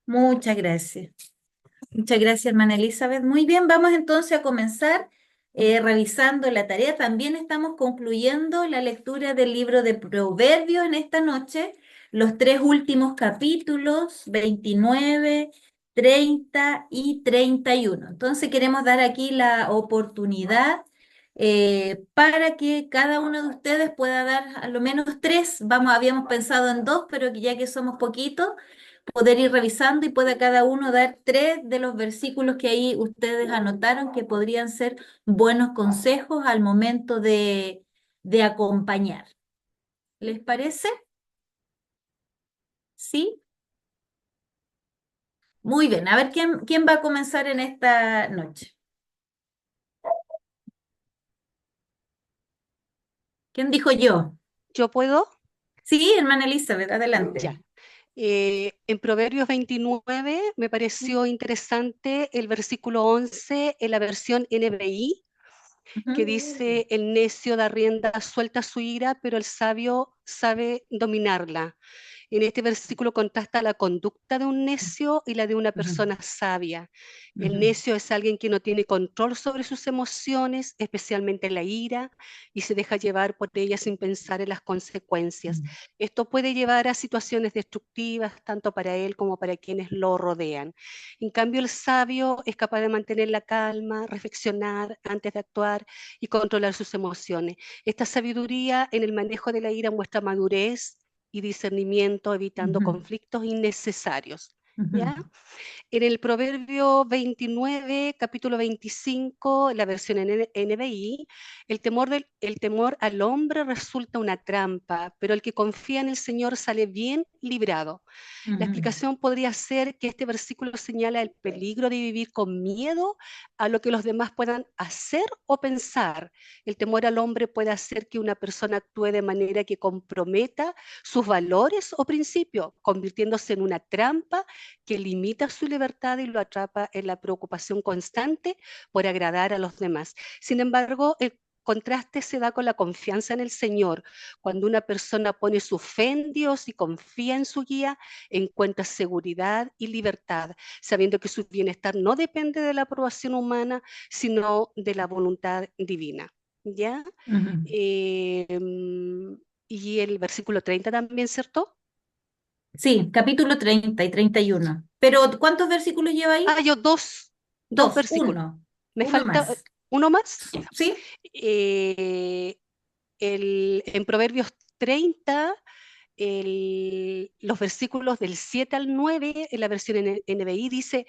Muchas gracias. Muchas gracias, hermana Elizabeth. Muy bien, vamos entonces a comenzar revisando la tarea. También estamos concluyendo la lectura del libro de Proverbios en esta noche, los tres últimos capítulos, 29, 30 y 31. Entonces queremos dar aquí la oportunidad para que cada uno de ustedes pueda dar a lo menos tres. Habíamos pensado en dos, pero que ya que somos poquitos poder ir revisando y pueda cada uno dar tres de los versículos que ahí ustedes anotaron que podrían ser buenos consejos al momento de acompañar. ¿Les parece? ¿Sí? Muy bien. A ver quién va a comenzar en esta noche. ¿Quién dijo yo? ¿Yo puedo? Sí, hermana Elizabeth, Ya. adelante. En Proverbios 29 me pareció interesante el versículo 11 en la versión NBI, que Ujú, dice, el necio da rienda suelta a su ira, pero el sabio sabe dominarla. En este versículo contrasta la conducta de un necio y la de una ujú, persona sabia. El ujú, necio es alguien que no tiene control sobre sus emociones, especialmente la ira, y se deja llevar por ella sin pensar en las consecuencias. ujú, Esto puede llevar a situaciones destructivas, tanto para él como para quienes lo rodean. En cambio, el sabio es capaz de mantener la calma, reflexionar antes de actuar y controlar sus emociones. Esta sabiduría en el manejo de la ira muestra madurez y discernimiento, evitando ujú, conflictos innecesarios. ¿Ya? ujú, En el Proverbio 29, capítulo 25, la versión en NBI, el temor al hombre resulta una trampa, pero el que confía en el Señor sale bien librado. La ujú, explicación podría ser que este versículo señala el peligro de vivir con miedo a lo que los demás puedan hacer o pensar. El temor al hombre puede hacer que una persona actúe de manera que comprometa sus valores o principios, convirtiéndose en una trampa que limita su libertad y lo atrapa en la preocupación constante por agradar a los demás. Sin embargo, el contraste se da con la confianza en el Señor. Cuando una persona pone su fe en Dios y confía en su guía, encuentra seguridad y libertad, sabiendo que su bienestar no depende de la aprobación humana, sino de la voluntad divina. ¿Ya? ujú. Eh, y el versículo 30 también, ¿cierto? Sí, capítulo 30 y 31. Pero ¿cuántos versículos lleva ahí? Yo dos Dos, versículos. uno, Me uno falta más. uno más. Ya. ¿Sí? Eh, en Proverbios 30, los versículos del 7 al 9, en la versión NBI, dice,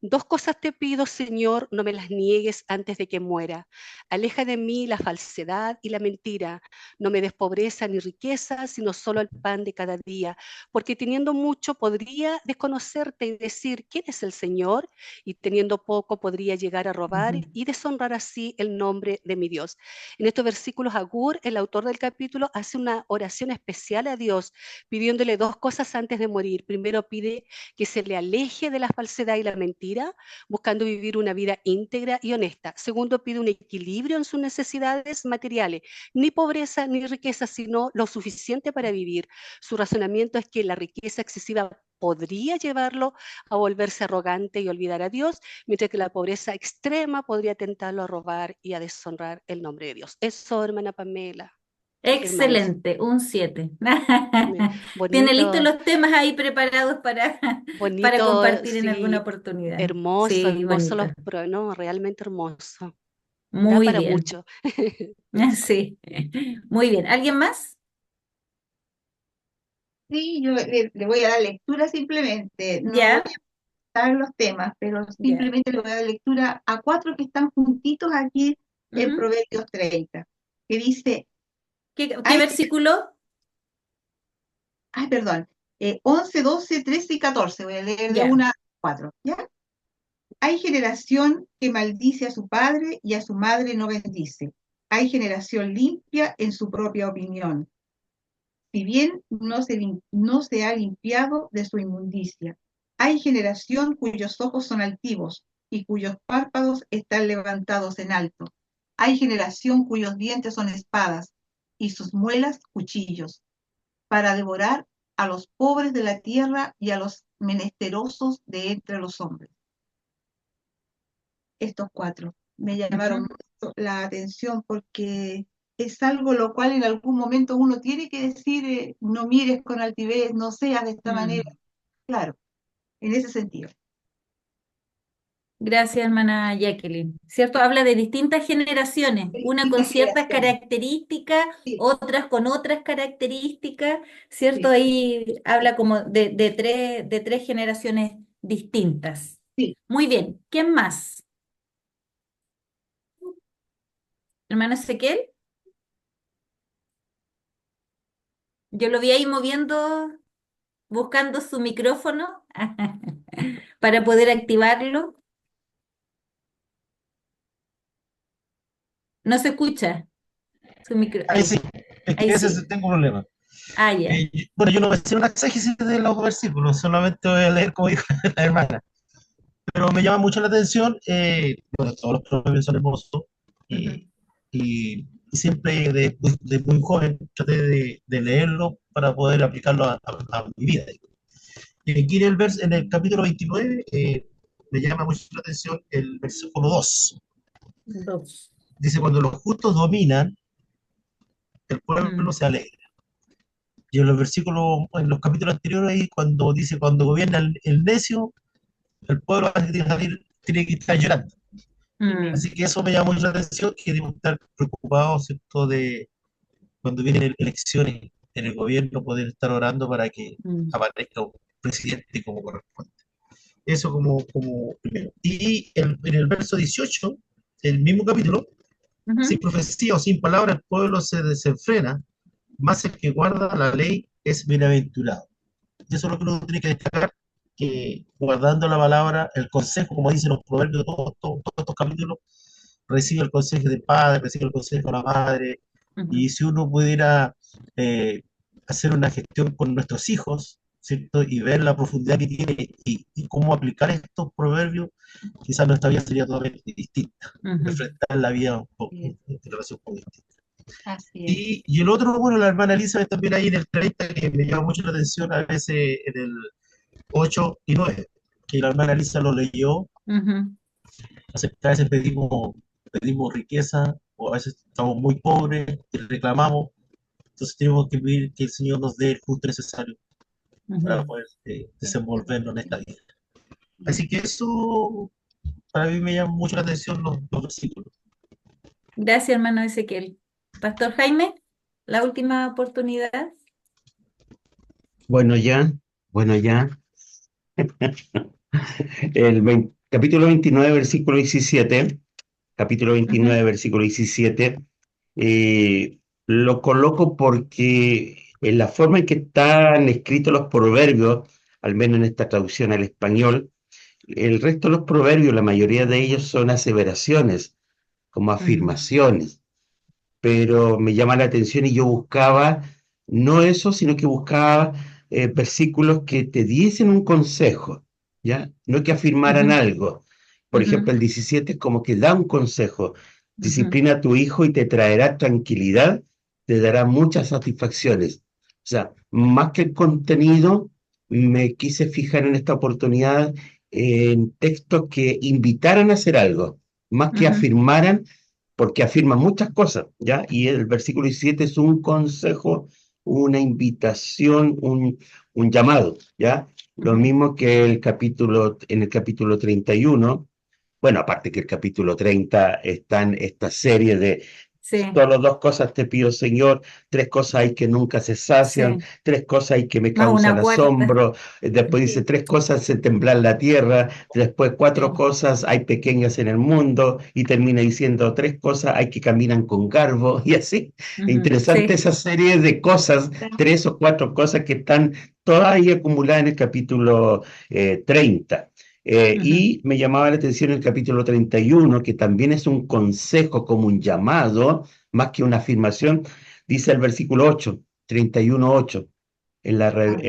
dos cosas te pido, Señor, no me las niegues antes de que muera. Aleja de mí la falsedad y la mentira. No me des pobreza ni riqueza, sino solo el pan de cada día. Porque teniendo mucho podría desconocerte y decir, ¿quién es el Señor? Y teniendo poco podría llegar a robar Ujú, y deshonrar así el nombre de mi Dios. En estos versículos, Agur, el autor del capítulo, hace una oración especial a Dios, pidiéndole dos cosas antes de morir. Primero pide que se le aleje de la falsedad y la mentira, buscando vivir una vida íntegra y honesta. Segundo, pide un equilibrio en sus necesidades materiales, ni pobreza ni riqueza, sino lo suficiente para vivir. Su razonamiento es que la riqueza excesiva podría llevarlo a volverse arrogante y olvidar a Dios, mientras que la pobreza extrema podría tentarlo a robar y a deshonrar el nombre de Dios. Eso, hermana Pamela, hermanos, excelente, un 7. Tiene listos bonito, los temas ahí preparados para bonito, compartir en alguna sí, oportunidad. hermoso, Sí, hermoso bonito. los no, realmente hermoso. Da Muy para bien. mucho. Sí, muy bien. ¿Alguien más? Sí, yo le voy a dar lectura simplemente, no voy Ya, a dar los temas, pero ya. simplemente le voy a dar lectura a cuatro que están juntitos aquí en Ujú. Proverbios 30, que dice, ¿Qué hay, versículo? ay, perdón, 11, 12, 13 y 14, voy a leer de Ya. una a cuatro, ¿ya? Hay generación que maldice a su padre y a su madre no bendice. Hay generación limpia en su propia opinión, si bien no se ha limpiado de su inmundicia. Hay generación cuyos ojos son altivos y cuyos párpados están levantados en alto. Hay generación cuyos dientes son espadas y sus muelas cuchillos, para devorar a los pobres de la tierra y a los menesterosos de entre los hombres. Estos cuatro me llamaron mucho la atención porque es algo lo cual en algún momento uno tiene que decir, no mires con altivez, no seas de esta manera. Claro, en ese sentido. Gracias, hermana Jacqueline. ¿Cierto? Habla de distintas generaciones, una con Distintas ciertas generaciones. características, Sí, otras con otras características, ¿cierto? sí, Ahí habla como de tres generaciones distintas. sí. Muy bien, ¿quién más? ¿Hermano Ezequiel? Yo lo vi ahí moviendo, buscando su micrófono para poder activarlo. No se escucha su micro. Ahí sí, Ahí, es ahí que ese sí. tengo un problema. Ah, ya. Bueno, yo no voy a hacer una exégesis de los versículos, solamente voy a leer como dijo la hermana. Pero me llama mucho la atención, bueno, todos los proverbios son hermosos, Ujú. y siempre de muy joven traté de leerlo para poder aplicarlo a mi vida. Y aquí en el capítulo 29 me llama mucho la atención el versículo 2. Dos. Dice, cuando los justos dominan, el pueblo Mm, se alegra. Y en los versículos, en los capítulos anteriores, ahí cuando dice, cuando gobierna el necio, el pueblo tiene que estar llorando. mm, Así que eso me llama mucho la atención, que debemos estar preocupados, ¿cierto?, de cuando vienen elecciones en el gobierno, poder estar orando para que mm. aparezca un presidente como corresponde. Eso como primero. Y en el verso 18, el mismo capítulo, sin Ujú, profecía o sin palabra, el pueblo se desenfrena, más el que guarda la ley es bienaventurado. Y eso es lo que uno tiene que destacar, que guardando la palabra, el consejo, como dicen los proverbios, todos estos capítulos, recibe el consejo del padre, recibe el consejo de la madre, ujú, y si uno pudiera hacer una gestión con nuestros hijos, ¿cierto? Y ver la profundidad que tiene y cómo aplicar estos proverbios, quizás nuestra vida sería totalmente distinta, ujú. enfrentar la vida un poco, Sí, en relación con distinta. así es. Y el otro, bueno, la hermana Elizabeth también ahí en el 30, que me llama mucho la atención a veces en el 8 y 9, que la hermana Elisa lo leyó, Ujú, a veces pedimos riqueza, o a veces estamos muy pobres y reclamamos, entonces tenemos que pedir que el Señor nos dé el justo necesario para ujú. poder desenvolvernos en esta vida. Así que eso para mí me llama mucho la atención los versículos. Gracias, hermano Ezequiel. Pastor Jaime, la última oportunidad. Bueno, ya, bueno, ya. Capítulo 29, versículo 17, capítulo Ujú, 29, versículo 17, lo coloco porque en la forma en que están escritos los proverbios, al menos en esta traducción al español, el resto de los proverbios, la mayoría de ellos son aseveraciones, como mm, afirmaciones, pero me llama la atención y yo buscaba no eso, sino que buscaba versículos que te diesen un consejo, ¿ya? No que afirmaran ujú, algo. Por ejemplo, ujú, el 17 como que da un consejo: ujú, disciplina a tu hijo y te traerá tranquilidad, te dará muchas satisfacciones. O sea, más que el contenido, me quise fijar en esta oportunidad en textos que invitaran a hacer algo, más que ujú, afirmaran, porque afirma muchas cosas, ¿ya? Y el versículo 17 es un consejo, una invitación, un llamado, ¿ya? Lo ujú. mismo que en el capítulo 31. Bueno, aparte que el capítulo 30 están esta serie de Sí, solo dos cosas te pido, Señor, tres cosas hay que nunca se sacian, sí. tres cosas hay que me Más causan una cuarta. asombro, después dice Sí, tres cosas hacen temblar la tierra, después cuatro Sí. cosas hay pequeñas en el mundo, y termina diciendo tres cosas hay que caminan con garbo, y así. Ujú, Interesante sí. esa serie de cosas, tres o cuatro cosas que están todas ahí acumuladas en el capítulo 30. Ujú, Y me llamaba la atención el capítulo 31, que también es un consejo, como un llamado, más que una afirmación. Dice el versículo 8, 31:8, en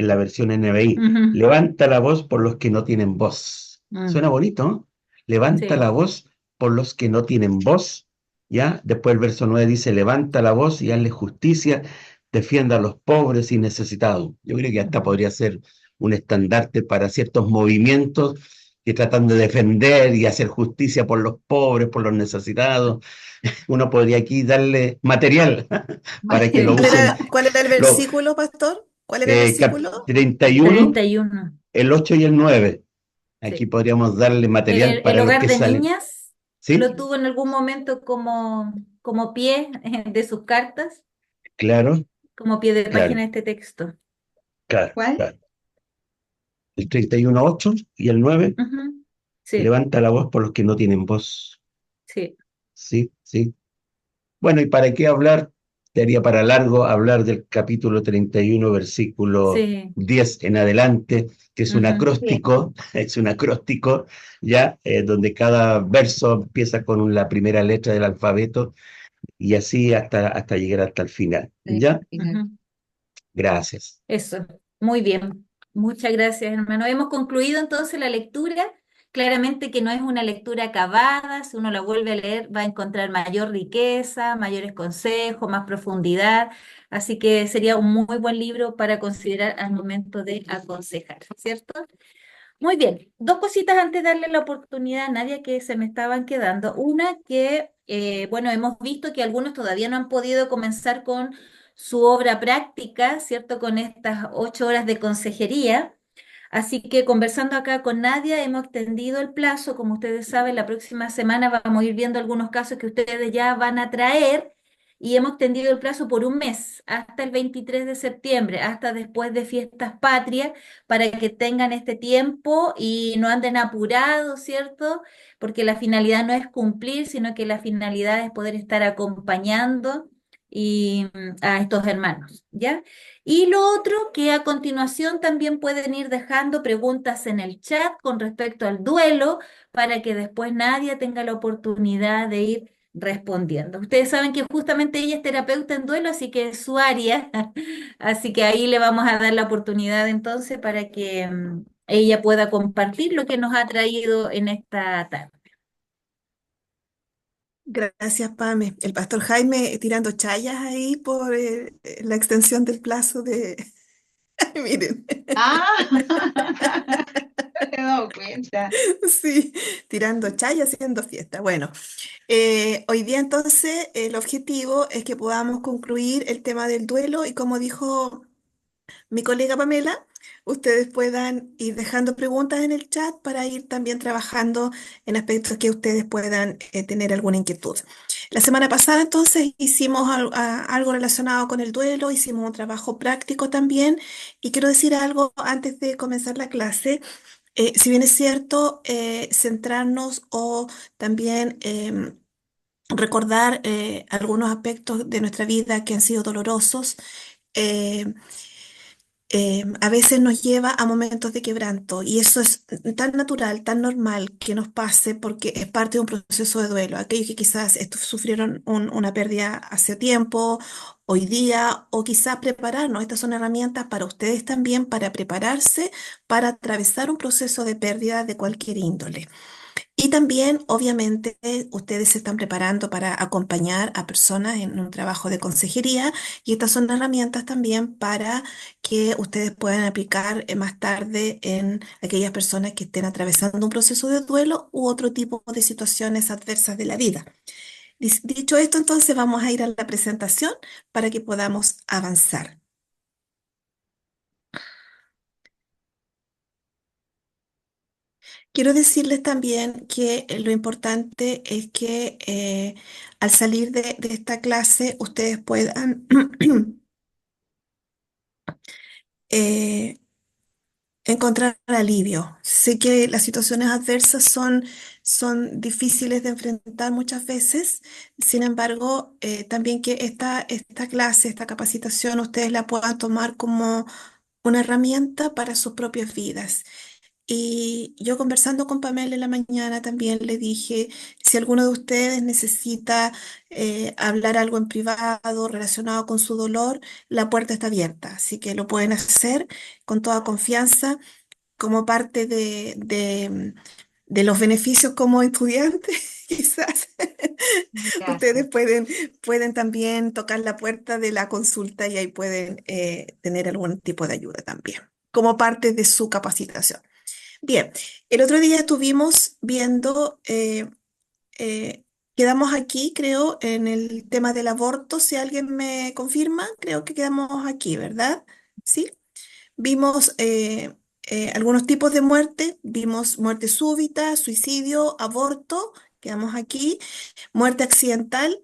la versión NBI: ujú, levanta la voz por los que no tienen voz. mm, Suena bonito, ¿no? Levanta sí. la voz por los que no tienen voz, ¿ya? Después el verso 9 dice: levanta la voz y hazle justicia, defienda a los pobres y necesitados. Yo creo que hasta Ujú, podría ser un estandarte para ciertos movimientos que tratan de defender y hacer justicia por los pobres, por los necesitados. Uno podría aquí darle material para que lo usen. Cuál era el Lo, versículo, pastor? ¿Cuál era el versículo? 31, 31, el 8 y el 9. Aquí sí. podríamos darle material El para los hogar que de salen. niñas ¿Sí? lo tuvo en algún momento como pie de sus cartas, Claro, como pie de claro, página de este texto. claro, ¿Cuál? claro. El 31:8 y el 9. Ujú. Sí, Levanta la voz por los que no tienen voz. sí, Sí, sí. Bueno, ¿y para qué hablar? Daría para largo hablar del capítulo 31, versículo sí. 10 en adelante, que es un Ujú. Sí. acróstico, es un acróstico, ya, donde cada verso empieza con la primera letra del alfabeto y así hasta llegar hasta el final. ¿Ya? Ujú. Gracias. Eso, muy bien. Muchas gracias, hermano. Hemos concluido entonces la lectura. Claramente que no es una lectura acabada, si uno la vuelve a leer va a encontrar mayor riqueza, mayores consejos, más profundidad. Así que sería un muy buen libro para considerar al momento de aconsejar, ¿cierto? Muy bien, dos cositas antes de darle la oportunidad a Nadia que se me estaban quedando. Una que, bueno, hemos visto que algunos todavía no han podido comenzar con su obra práctica, ¿cierto? Con estas 8 horas de consejería. Así que conversando acá con Nadia, hemos extendido el plazo. Como ustedes saben, la próxima semana vamos a ir viendo algunos casos que ustedes ya van a traer y hemos extendido el plazo por un mes, hasta el 23 de septiembre, hasta después de fiestas patrias, para que tengan este tiempo y no anden apurados, ¿cierto? Porque la finalidad no es cumplir, sino que la finalidad es poder estar acompañando a estos hermanos, ¿ya? Y lo otro, que a continuación también pueden ir dejando preguntas en el chat con respecto al duelo, para que después nadie tenga la oportunidad de ir respondiendo. Ustedes saben que justamente ella es terapeuta en duelo, así que es su área, así que ahí le vamos a dar la oportunidad entonces para que ella pueda compartir lo que nos ha traído en esta tarde. Gracias, Pame. El pastor Jaime tirando chayas ahí por la extensión del plazo de... Ay, miren, Ah, no me he dado cuenta. sí, tirando chayas, haciendo fiesta. Bueno, hoy día entonces el objetivo es que podamos concluir el tema del duelo y como dijo mi colega Pamela, ustedes puedan ir dejando preguntas en el chat para ir también trabajando en aspectos que ustedes puedan tener alguna inquietud. La semana pasada entonces hicimos algo relacionado con el duelo, hicimos un trabajo práctico también y quiero decir algo antes de comenzar la clase. Si bien es cierto, centrarnos o también recordar algunos aspectos de nuestra vida que han sido dolorosos, eh, a veces nos lleva a momentos de quebranto y eso es tan natural, tan normal que nos pase porque es parte de un proceso de duelo. Aquellos que quizás sufrieron una pérdida hace tiempo, hoy día, o quizás prepararnos. Estas son herramientas para ustedes también, para prepararse, para atravesar un proceso de pérdida de cualquier índole. Y también, obviamente, ustedes se están preparando para acompañar a personas en un trabajo de consejería y estas son herramientas también para que ustedes puedan aplicar más tarde en aquellas personas que estén atravesando un proceso de duelo u otro tipo de situaciones adversas de la vida. Dicho esto, entonces vamos a ir a la presentación para que podamos avanzar. Quiero decirles también que lo importante es que al salir de esta clase ustedes puedan eh, encontrar alivio. Sé que las situaciones adversas son difíciles de enfrentar muchas veces, sin embargo, también que esta clase, esta capacitación, ustedes la puedan tomar como una herramienta para sus propias vidas. Y yo conversando con Pamela en la mañana también le dije, si alguno de ustedes necesita hablar algo en privado relacionado con su dolor, la puerta está abierta, así que lo pueden hacer con toda confianza como parte de los beneficios como estudiantes, quizás. Ustedes Gracias. pueden también tocar la puerta de la consulta y ahí pueden tener algún tipo de ayuda también. como parte de su capacitación. Bien, el otro día estuvimos viendo, eh, quedamos aquí, creo, en el tema del aborto, si alguien me confirma, creo que quedamos aquí, ¿verdad? Sí. Vimos algunos tipos de muerte, vimos muerte súbita, suicidio, aborto, quedamos aquí, muerte accidental.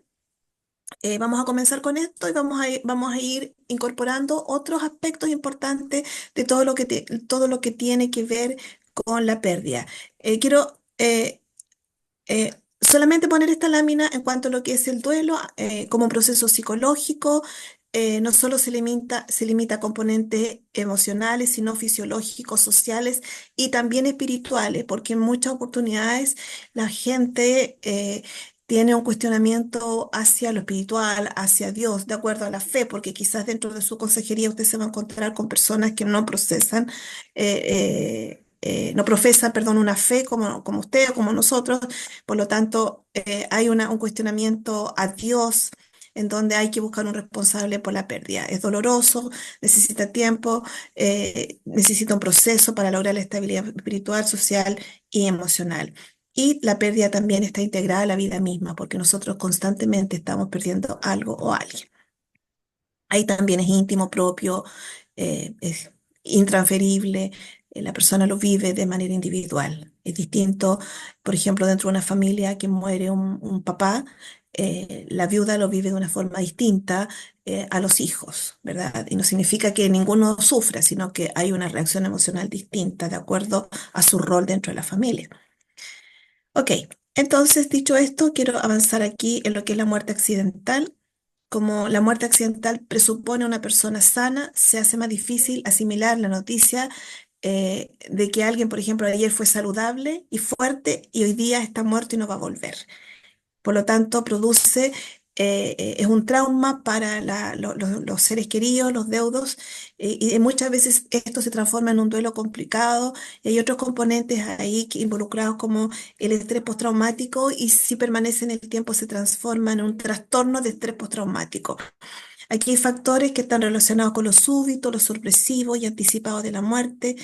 Vamos a comenzar con esto y vamos a ir incorporando otros aspectos importantes de todo lo que tiene que ver con la pérdida. Quiero solamente poner esta lámina en cuanto a lo que es el duelo como un proceso psicológico. No solo se limita a componentes emocionales, sino fisiológicos, sociales y también espirituales, porque en muchas oportunidades la gente tiene un cuestionamiento hacia lo espiritual, hacia Dios, de acuerdo a la fe, porque quizás dentro de su consejería usted se va a encontrar con personas que no procesan, no profesan, perdón, una fe como usted o como nosotros. Por lo tanto, hay un cuestionamiento a Dios en donde hay que buscar un responsable por la pérdida. Es doloroso, necesita tiempo, necesita un proceso para lograr la estabilidad espiritual, social y emocional. Y la pérdida también está integrada a la vida misma, porque nosotros constantemente estamos perdiendo algo o alguien. Ahí también es íntimo, propio, es intransferible, la persona lo vive de manera individual. Es distinto, por ejemplo, dentro de una familia que muere un papá, la viuda lo vive de una forma distinta a los hijos, ¿verdad? Y no significa que ninguno sufra, sino que hay una reacción emocional distinta de acuerdo a su rol dentro de la familia. Ok, entonces dicho esto, quiero avanzar aquí en lo que es la muerte accidental. Como la muerte accidental presupone a una persona sana, se hace más difícil asimilar la noticia de que alguien, por ejemplo, ayer fue saludable y fuerte y hoy día está muerto y no va a volver. Por lo tanto, es un trauma para los seres queridos, los deudos, y muchas veces esto se transforma en un duelo complicado. Y hay otros componentes ahí involucrados como el estrés postraumático y si permanece en el tiempo se transforma en un trastorno de estrés postraumático. Aquí hay factores que están relacionados con lo súbito, lo sorpresivo y anticipado de la muerte.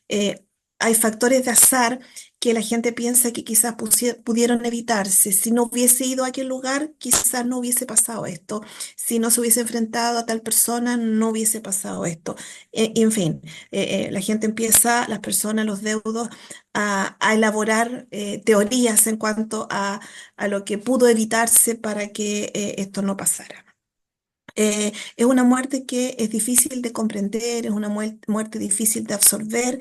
Eh, Hay factores de azar que la gente piensa que quizás pudieron evitarse. Si no hubiese ido a aquel lugar, quizás no hubiese pasado esto. Si no se hubiese enfrentado a tal persona, no hubiese pasado esto. En fin, la gente empieza, las personas, los deudos, a elaborar teorías en cuanto a lo que pudo evitarse para que esto no pasara. Es una muerte que es difícil de comprender, es una muerte difícil de absorber,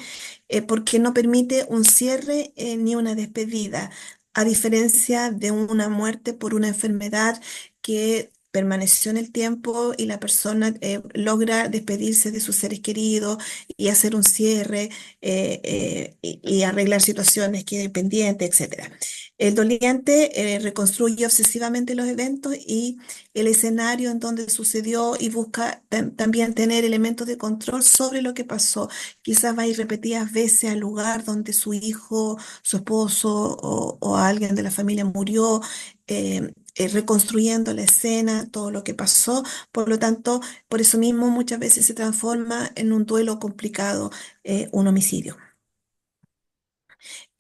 porque no permite un cierre ni una despedida, a diferencia de una muerte por una enfermedad que permaneció en el tiempo y la persona logra despedirse de sus seres queridos y hacer un cierre y arreglar situaciones que pendientes, etcétera. El doliente reconstruye obsesivamente los eventos y el escenario en donde sucedió y busca también tener elementos de control sobre lo que pasó. Quizás va a ir repetidas veces al lugar donde su hijo, su esposo o alguien de la familia murió, reconstruyendo la escena, todo lo que pasó. Por lo tanto, por eso mismo muchas veces se transforma en un duelo complicado, un homicidio.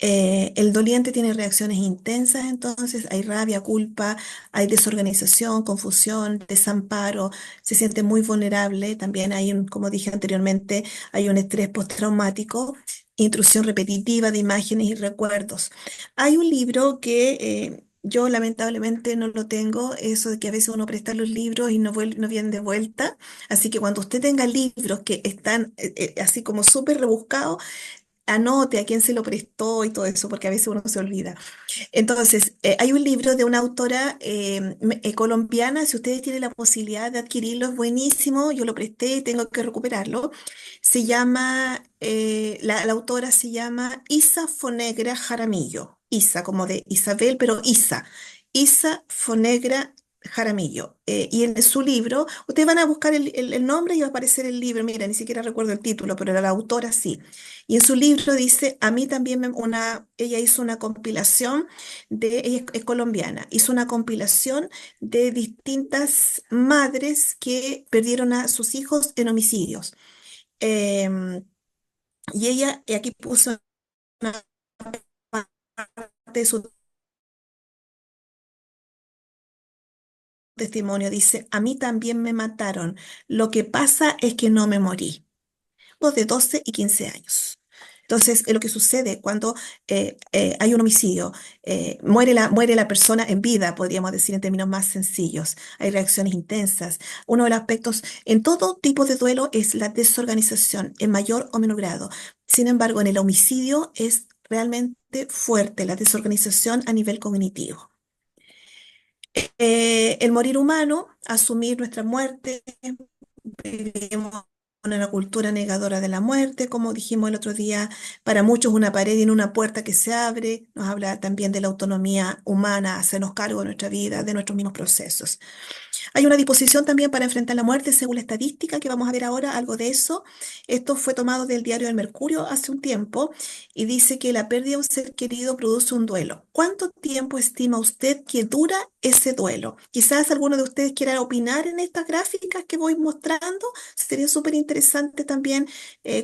El doliente tiene reacciones intensas, entonces hay rabia, culpa, hay desorganización, confusión, desamparo, se siente muy vulnerable. También hay como dije anteriormente, hay un estrés postraumático, intrusión repetitiva de imágenes y recuerdos. Hay un libro que yo lamentablemente no lo tengo, eso de que a veces uno presta los libros y no vienen de vuelta. Así que cuando usted tenga libros que están así como súper rebuscados, anote a quién se lo prestó y todo eso, porque a veces uno se olvida. Entonces, hay un libro de una autora colombiana, si ustedes tienen la posibilidad de adquirirlo, es buenísimo, yo lo presté y tengo que recuperarlo. Se llama, la autora se llama Isa Fonegra Jaramillo, Isa como de Isabel, pero Isa Fonegra Jaramillo. Y en su libro, ustedes van a buscar el nombre y va a aparecer el libro, mira, ni siquiera recuerdo el título, pero la autora sí. Y en su libro dice, a mí también ella hizo una compilación ella es colombiana, hizo una compilación de distintas madres que perdieron a sus hijos en homicidios. Em, Y ella aquí puso una parte de su testimonio, dice, a mí también me mataron, lo que pasa es que no me morí. De 12 y 15 años. Entonces, es lo que sucede cuando hay un homicidio, muere la persona en vida, podríamos decir en términos más sencillos. Hay reacciones intensas. Uno de los aspectos en todo tipo de duelo es la desorganización, en mayor o menor grado. Sin embargo, en el homicidio es realmente fuerte la desorganización a nivel cognitivo. El morir humano, asumir nuestra muerte, vivimos en una cultura negadora de la muerte, como dijimos el otro día, para muchos una pared y no una puerta que se abre, nos habla también de la autonomía humana, hacernos cargo de nuestra vida, de nuestros mismos procesos. Hay una disposición también para enfrentar la muerte según la estadística, que vamos a ver ahora algo de eso. Esto fue tomado del diario El Mercurio hace un tiempo y dice que la pérdida de un ser querido produce un duelo. ¿Cuánto tiempo estima usted que dura ese duelo? Quizás alguno de ustedes quiera opinar en estas gráficas que voy mostrando. Sería súper interesante también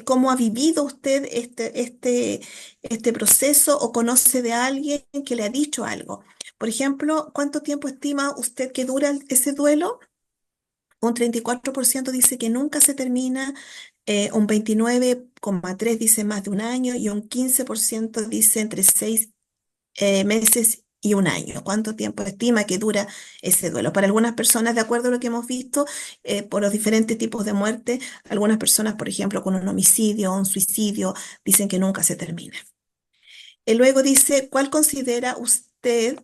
cómo ha vivido usted este proceso o conoce de alguien que le ha dicho algo. Por ejemplo, ¿cuánto tiempo estima usted que dura ese duelo? Un 34% dice que nunca se termina, un 29,3% dice más de un año y un 15% dice entre 6 meses y un año. ¿Cuánto tiempo estima que dura ese duelo? Para algunas personas, de acuerdo a lo que hemos visto, por los diferentes tipos de muerte, algunas personas, por ejemplo, con un homicidio o un suicidio, dicen que nunca se termina. Y luego dice, ¿cuál considera usted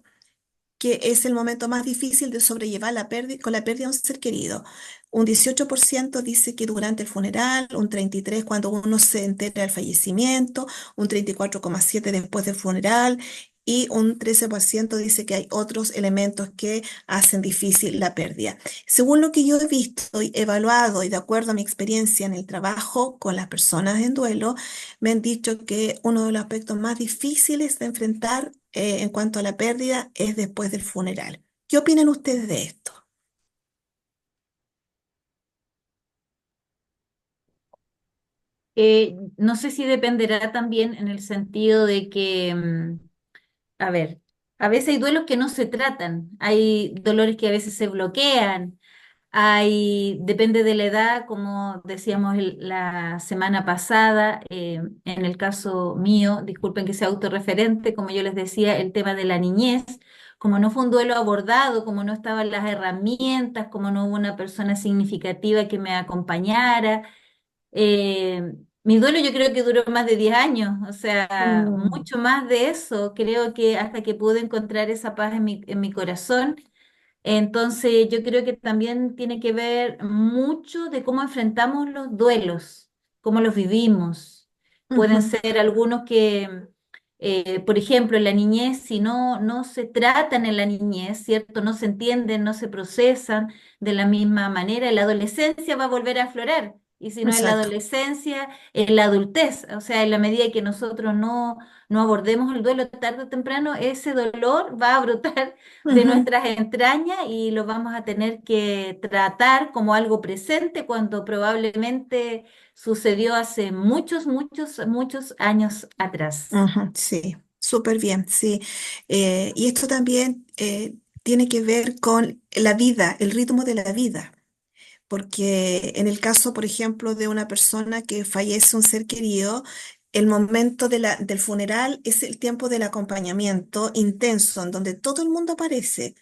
que es el momento más difícil de sobrellevar con la pérdida de un ser querido? Un 18% dice que durante el funeral, un 33% cuando uno se entera del fallecimiento, un 34,7% después del funeral y un 13% dice que hay otros elementos que hacen difícil la pérdida. Según lo que yo he visto y evaluado y de acuerdo a mi experiencia en el trabajo con las personas en duelo, me han dicho que uno de los aspectos más difíciles de enfrentar en cuanto a la pérdida es después del funeral. ¿Qué opinan ustedes de esto? No sé si dependerá también en el sentido de que, a ver, a veces hay duelos que no se tratan, hay dolores que a veces se bloquean. Depende de la edad, como decíamos la semana pasada, en el caso mío, disculpen que sea autorreferente, como yo les decía, el tema de la niñez, como no fue un duelo abordado, como no estaban las herramientas, como no hubo una persona significativa que me acompañara. Mi duelo yo creo que duró más de 10 años, o sea, Mm, mucho más de eso, creo que hasta que pude encontrar esa paz en mi corazón. Entonces, yo creo que también tiene que ver mucho de cómo enfrentamos los duelos, cómo los vivimos. Pueden ujú, ser algunos que, por ejemplo, en la niñez, si no se tratan en la niñez, ¿cierto? No se entienden, no se procesan de la misma manera, en la adolescencia va a volver a aflorar. Y si no en la exacto. adolescencia, en la adultez, o sea, en la medida que nosotros no abordemos el duelo tarde o temprano, ese dolor va a brotar de Ujú, nuestras entrañas y lo vamos a tener que tratar como algo presente cuando probablemente sucedió hace muchos, muchos, muchos años atrás. ujú, sí, súper bien, sí. Y esto también tiene que ver con la vida, el ritmo de la vida. Porque en el caso, por ejemplo, de una persona que fallece un ser querido, el momento del funeral es el tiempo del acompañamiento intenso, en donde todo el mundo aparece.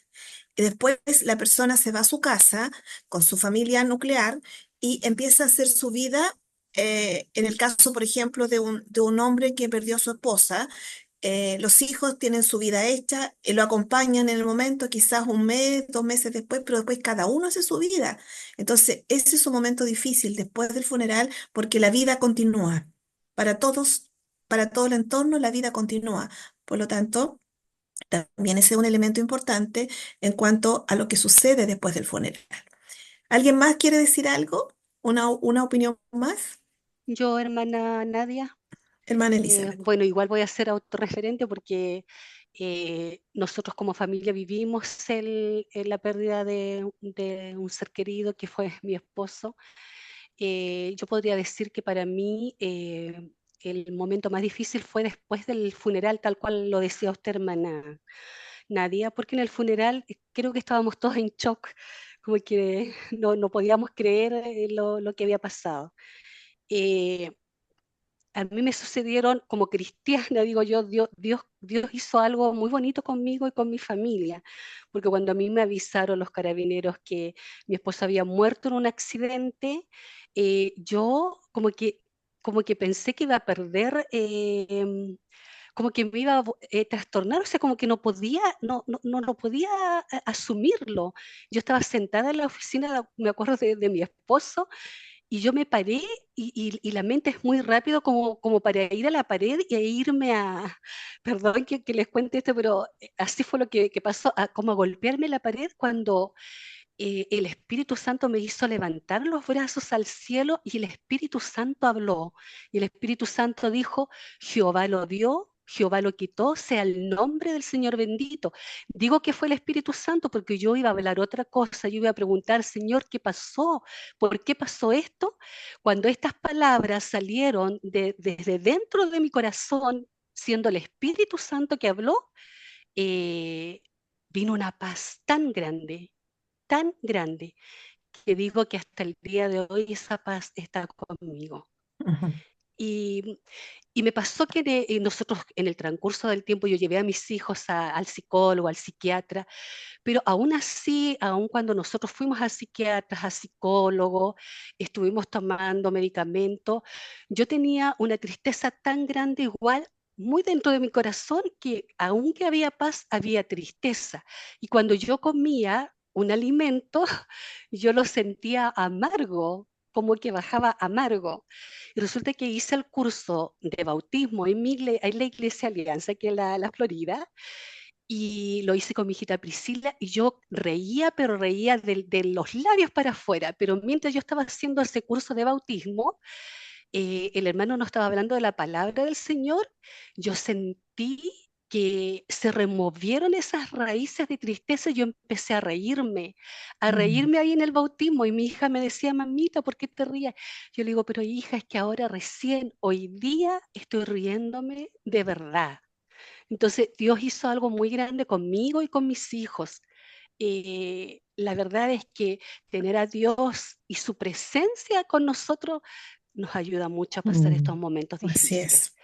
Y después la persona se va a su casa con su familia nuclear y empieza a hacer su vida. En el caso, por ejemplo, de un hombre que perdió a su esposa, los hijos tienen su vida hecha, lo acompañan en el momento, quizás un mes, 2 meses después, pero después cada uno hace su vida. Entonces, ese es un momento difícil después del funeral porque la vida continúa. Para todos, para todo el entorno, la vida continúa. Por lo tanto, también ese es un elemento importante en cuanto a lo que sucede después del funeral. ¿Alguien más quiere decir algo? ¿Una opinión más? Yo, hermana Nadia, Hermana Elizabeth. bueno, igual voy a ser autorreferente porque nosotros como familia vivimos la pérdida de un ser querido que fue mi esposo. Yo podría decir que para mí el momento más difícil fue después del funeral, tal cual lo decía usted, hermana Nadia, porque en el funeral creo que estábamos todos en shock, como que no podíamos creer lo que había pasado. Eh, a mí me sucedieron como cristiana, digo yo, Dios hizo algo muy bonito conmigo y con mi familia, porque cuando a mí me avisaron los carabineros que mi esposo había muerto en un accidente, yo como que pensé que iba a perder, como que me iba a trastornar, o sea, como que no podía asumirlo. Yo estaba sentada en la oficina, me acuerdo de mi esposo, y yo me paré y la mente es muy rápido como para ir a la pared y irme a, perdón que les cuente esto, pero así fue lo que pasó, como a golpearme la pared cuando el Espíritu Santo me hizo levantar los brazos al cielo y el Espíritu Santo habló. Y el Espíritu Santo dijo, Jehová lo dio. Jehová lo quitó, sea el nombre del Señor bendito. Digo que fue el Espíritu Santo porque yo iba a hablar otra cosa, yo iba a preguntar, Señor, ¿qué pasó? ¿Por qué pasó esto? Cuando estas palabras salieron desde dentro de mi corazón, siendo el Espíritu Santo que habló, eh, vino una paz tan grande, que digo que hasta el día de hoy esa paz está conmigo. Ujú. Y, y me pasó que nosotros en el transcurso del tiempo yo llevé a mis hijos al psicólogo, al psiquiatra, pero aún así, aún cuando nosotros fuimos a psiquiatras, a psicólogos, estuvimos tomando medicamentos, yo tenía una tristeza tan grande igual, muy dentro de mi corazón, que aunque había paz, había tristeza. Y cuando yo comía un alimento, yo lo sentía amargo, como que bajaba amargo. Y resulta que hice el curso de bautismo en la Iglesia Alianza, que es la Florida, y lo hice con mi hijita Priscila y yo reía, pero reía de los labios para afuera. Pero mientras yo estaba haciendo ese curso de bautismo, el hermano nos estaba hablando de la palabra del Señor, yo sentí que se removieron esas raíces de tristeza y yo empecé a Mm. reírme ahí en el bautismo y mi hija me decía, mamita, ¿por qué te rías? Yo le digo, pero hija, es que ahora recién, hoy día estoy riéndome de verdad. Entonces, Dios hizo algo muy grande conmigo y con mis hijos. La verdad es que tener a Dios y su presencia con nosotros nos ayuda mucho a pasar estos Mm. momentos Así difíciles. es.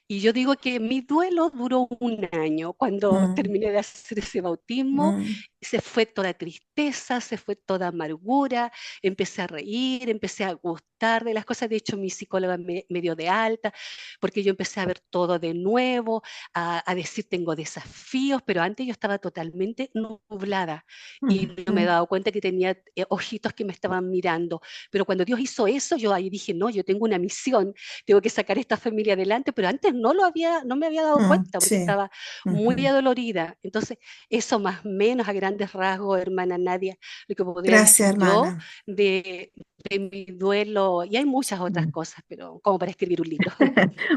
Y yo digo que mi duelo duró un año. Cuando Mm. terminé de hacer ese bautismo, Mm, se fue toda tristeza, se fue toda amargura, empecé a reír, empecé a gustar de las cosas. De hecho, mi psicóloga me dio de alta, porque yo empecé a ver todo de nuevo, a decir tengo desafíos, pero antes yo estaba totalmente nublada y no me he Mm. dado cuenta que tenía ojitos que me estaban mirando. Pero cuando Dios hizo eso, yo ahí dije, no, yo tengo una misión, tengo que sacar esta familia adelante, pero antes no me había dado Mm. cuenta porque Sí. estaba muy Ujú. adolorida. Entonces, eso más o menos a grandes rasgos, hermana Nadia, lo que podría gracias, decir yo hermana. de, de mi duelo, y hay muchas otras Mm. cosas, pero como para escribir un libro.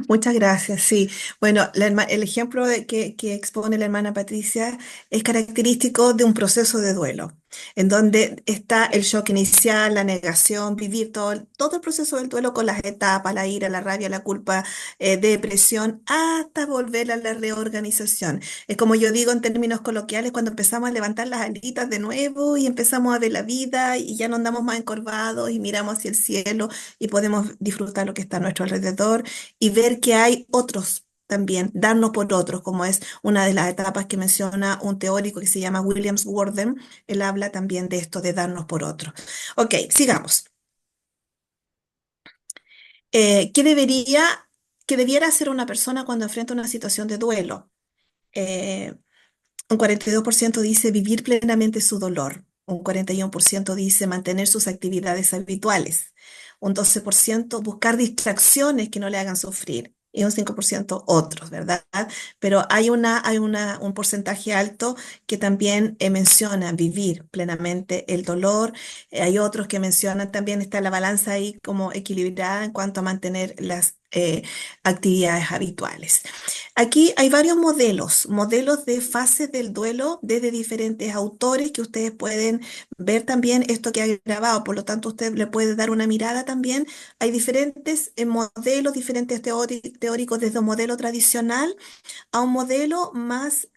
Muchas gracias, sí. Bueno, el ejemplo que expone la hermana Patricia es característico de un proceso de duelo, en donde está el shock inicial, la negación, vivir todo el proceso del duelo con las etapas, la ira, la rabia, la culpa, depresión, hasta volver a la reorganización. Es como yo digo en términos coloquiales, cuando empezamos a levantar las alitas de nuevo y empezamos a ver la vida y ya no andamos más encorvados y miramos hacia el cielo y podemos disfrutar lo que está a nuestro alrededor y ver que hay otros también, darnos por otros, como es una de las etapas que menciona un teórico que se llama Williams Worden. Él habla también de esto, de darnos por otros. Ok, sigamos. ¿Qué qué debiera hacer una persona cuando enfrenta una situación de duelo? Eh, un 42% dice vivir plenamente su dolor. Un 41% dice mantener sus actividades habituales. Un 12% buscar distracciones que no le hagan sufrir. Y un 5% otros, ¿verdad? Pero un porcentaje alto que también menciona vivir plenamente el dolor. Hay otros que mencionan también, está la balanza ahí como equilibrada en cuanto a mantener las eh, actividades habituales. Aquí hay varios modelos de fases del duelo desde diferentes autores que ustedes pueden ver también esto que ha grabado, por lo tanto usted le puede dar una mirada también. Hay diferentes modelos, diferentes teóricos desde un modelo tradicional a un modelo más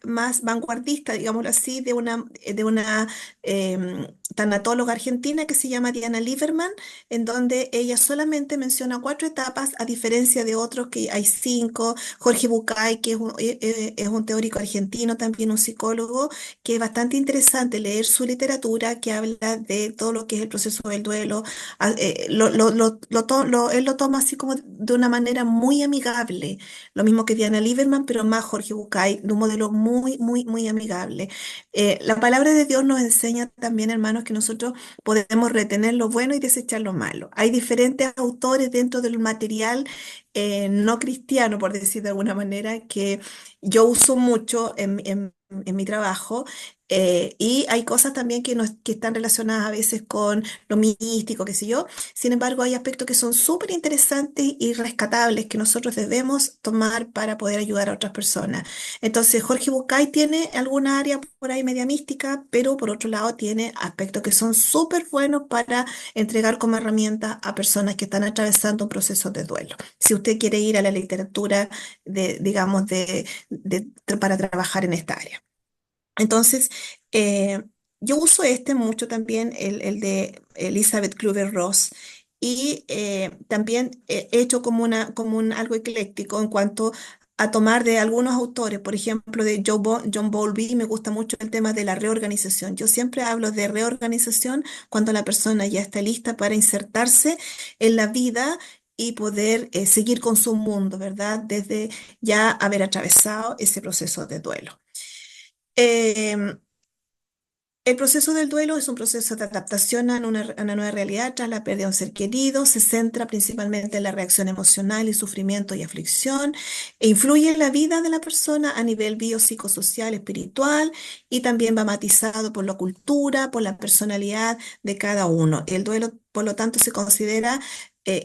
vanguardista, digámoslo así, de una tanatóloga argentina que se llama Diana Lieberman, en donde ella solamente menciona 4 etapas, a diferencia de otros que hay 5. Jorge Bucay, que es un teórico argentino, también un psicólogo, que es bastante interesante leer su literatura, que habla de todo lo que es el proceso del duelo. Él lo toma así como de una manera muy amigable, lo mismo que Diana Lieberman, pero más Jorge Bucay, de un modelo muy, muy, muy amigable. La palabra de Dios nos enseña también, hermanos, que nosotros podemos retener lo bueno y desechar lo malo. Hay diferentes autores dentro del material no cristiano, por decir de alguna manera, que yo uso mucho en mi trabajo. Y hay cosas también que están relacionadas a veces con lo místico, qué sé yo. Sin embargo, hay aspectos que son súper interesantes y rescatables que nosotros debemos tomar para poder ayudar a otras personas. Entonces, Jorge Bucay tiene alguna área por ahí media mística, pero por otro lado tiene aspectos que son súper buenos para entregar como herramienta a personas que están atravesando un proceso de duelo. Si usted quiere ir a la literatura digamos, para trabajar en esta área. Entonces, eh, yo uso este mucho también, el de Elizabeth Kluber-Ross, y también he hecho como un algo ecléctico en cuanto a tomar de algunos autores, por ejemplo, de John Bowlby. Me gusta mucho el tema de la reorganización. Yo siempre hablo de reorganización cuando la persona ya está lista para insertarse en la vida y poder seguir con su mundo, ¿verdad? Desde ya haber atravesado ese proceso de duelo. Em, el proceso del duelo es un proceso de adaptación a una nueva realidad tras la pérdida de un ser querido. Se centra principalmente en la reacción emocional y sufrimiento y aflicción, e influye en la vida de la persona a nivel biopsicosocial, espiritual, y también va matizado por la cultura, por la personalidad de cada uno. El duelo, por lo tanto, se considera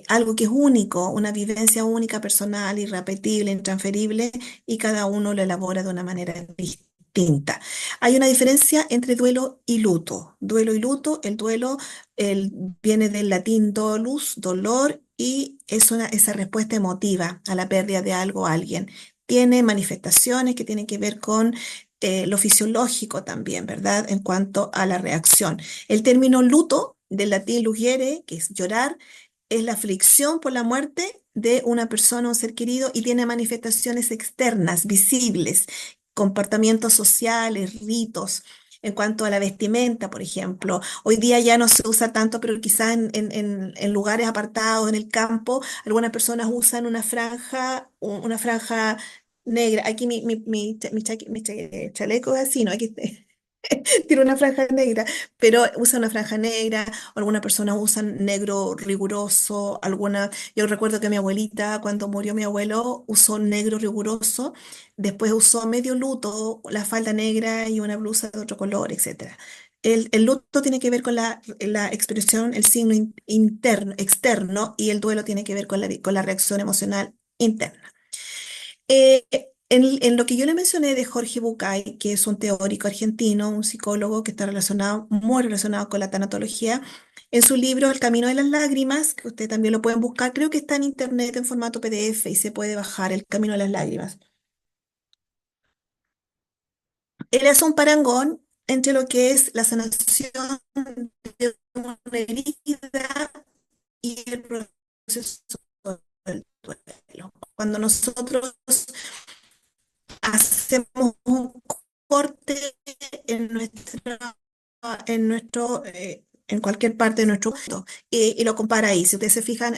algo que es único, una vivencia única, personal, irrepetible, intransferible, y cada uno lo elabora de una manera distinta. Hay una diferencia entre duelo y luto. Duelo y luto, el duelo viene del latín dolus, dolor, y es esa respuesta emotiva a la pérdida de algo o alguien. Tiene manifestaciones que tienen que ver con lo fisiológico también, ¿verdad? En cuanto a la reacción. El término luto, del latín lugere, que es llorar, es la aflicción por la muerte de una persona o un ser querido, y tiene manifestaciones externas, visibles, comportamientos sociales, ritos. En cuanto a la vestimenta, por ejemplo, hoy día ya no se usa tanto, pero quizás en lugares apartados, en el campo, algunas personas usan una franja negra. Aquí mi chaleco es así, ¿no? Aquí tiene una franja negra, pero usa una franja negra, o algunas personas usan negro riguroso, yo recuerdo que mi abuelita, cuando murió mi abuelo, usó negro riguroso, después usó medio luto, la falda negra y una blusa de otro color, etcétera. El luto tiene que ver con la expresión, el signo interno, externo, y el duelo tiene que ver con la reacción emocional interna. En lo que yo le mencioné de Jorge Bucay, que es un teórico argentino, un psicólogo que está muy relacionado con la tanatología, en su libro El Camino de las Lágrimas, que ustedes también lo pueden buscar, creo que está en internet en formato PDF y se puede bajar El Camino de las Lágrimas. Él hace un parangón entre lo que es la sanación de una herida y el proceso del duelo. Cuando nosotros hacemos un corte en en cualquier parte de nuestro cuerpo, y lo compara ahí. Si ustedes se fijan,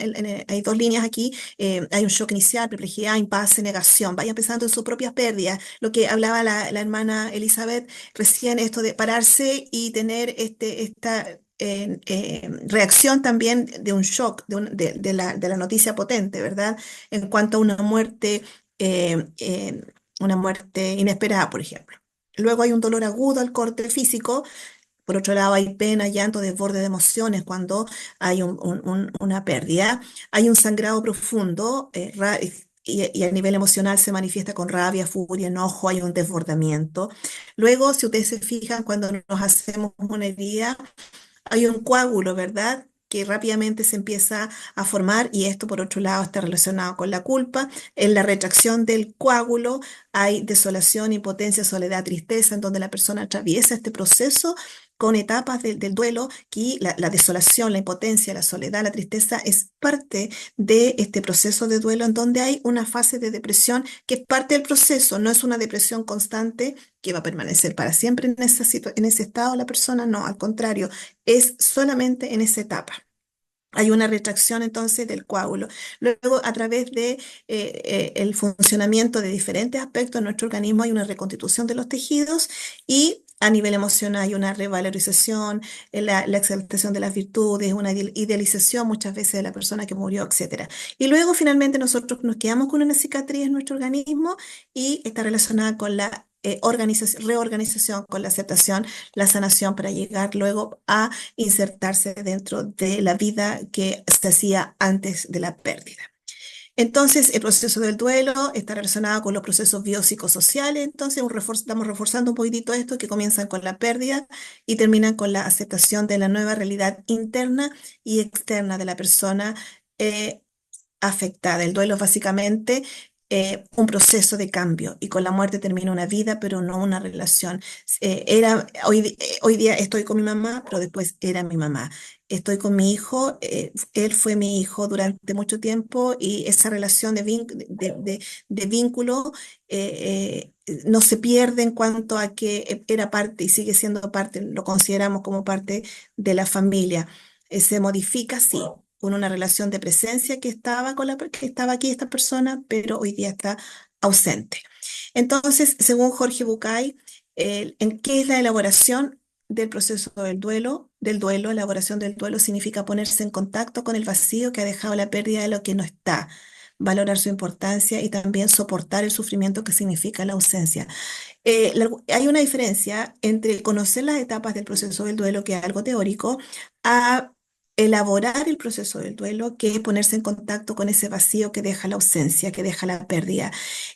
hay 2 líneas aquí. Hay un shock inicial, perplejidad, impasse, negación. Vayan pensando en sus propias pérdidas. Lo que hablaba la hermana Elizabeth recién, esto de pararse y tener esta reacción también de un shock, de la noticia potente, ¿verdad? En cuanto a una muerte inesperada, por ejemplo. Luego hay un dolor agudo al corte físico, Por otro lado, hay pena, llanto, desborde de emociones cuando hay una pérdida. Hay un sangrado profundo y a nivel emocional se manifiesta con rabia, furia, enojo, hay un desbordamiento. Luego, si ustedes se fijan, cuando nos hacemos una herida, hay un coágulo, ¿verdad? Que rápidamente se empieza a formar y esto por otro lado está relacionado con la culpa. En la retracción del coágulo hay desolación, impotencia, soledad, tristeza, en donde la persona atraviesa este proceso con etapas del duelo, que la desolación, la impotencia, la soledad, la tristeza es parte de este proceso de duelo en donde hay una fase de depresión que es parte del proceso, no es una depresión constante que va a permanecer para siempre en en ese estado la persona, no, al contrario, es solamente en esa etapa. Hay una retracción entonces del coágulo. Luego, a través de el funcionamiento de diferentes aspectos de nuestro organismo, hay una reconstitución de los tejidos y a nivel emocional hay una revalorización, la exaltación de las virtudes, una idealización muchas veces de la persona que murió, etcétera. Y luego, finalmente, nosotros nos quedamos con una cicatriz en nuestro organismo y está relacionada con la reorganización, con la aceptación, la sanación para llegar luego a insertarse dentro de la vida que se hacía antes de la pérdida. Entonces, el proceso del duelo está relacionado con los procesos biopsicosociales. Entonces, estamos reforzando un poquitito esto que comienzan con la pérdida y terminan con la aceptación de la nueva realidad interna y externa de la persona eh, afectada. El duelo es básicamente un proceso de cambio y con la muerte termina una vida, pero no una relación. Hoy día estoy con mi mamá, pero después era mi mamá. Estoy con mi hijo, él fue mi hijo durante mucho tiempo y esa relación de vínculo no se pierde en cuanto a que era parte y sigue siendo parte, lo consideramos como parte de la familia. Se modifica, sí, con una relación de presencia que estaba, que estaba aquí esta persona, pero hoy día está ausente. Entonces, según Jorge Bucay, ¿en qué es la elaboración del proceso del duelo? Elaboración del duelo significa ponerse en contacto con el vacío que ha dejado la pérdida de lo que no está, valorar su importancia y también soportar el sufrimiento que significa la ausencia. Hay una diferencia entre conocer las etapas del proceso del duelo, que es algo teórico, a elaborar el proceso del duelo, que es ponerse en contacto con ese vacío que deja la ausencia, que deja la pérdida.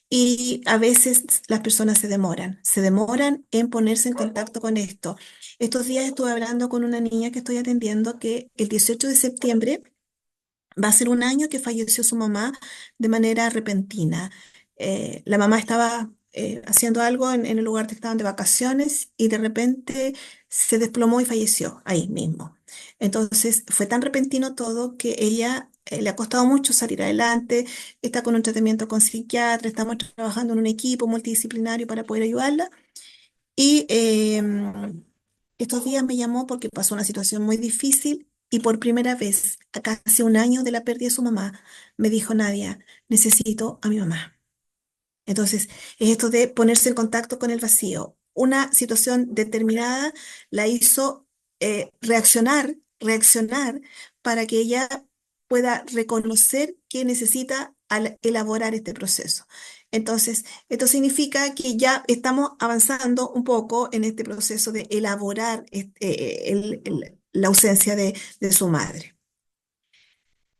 Y a veces las personas se demoran en ponerse en contacto con esto. Estos días estuve hablando con una niña que estoy atendiendo que el 18 de septiembre va a ser un año que falleció su mamá de manera repentina. La mamá estaba haciendo algo en el lugar que estaban de vacaciones y de repente se desplomó y falleció ahí mismo. Entonces fue tan repentino todo que ella le ha costado mucho salir adelante, está con un tratamiento con psiquiatra, estamos trabajando en un equipo multidisciplinario para poder ayudarla. Y estos días me llamó porque pasó una situación muy difícil y por primera vez, a casi un año de la pérdida de su mamá, me dijo: Nadia, necesito a mi mamá. Entonces, es esto de ponerse en contacto con el vacío. Una situación determinada la hizo reaccionar para que ella pueda reconocer que necesita elaborar este proceso. Entonces, esto significa que ya estamos avanzando un poco en este proceso de elaborar la ausencia de su madre.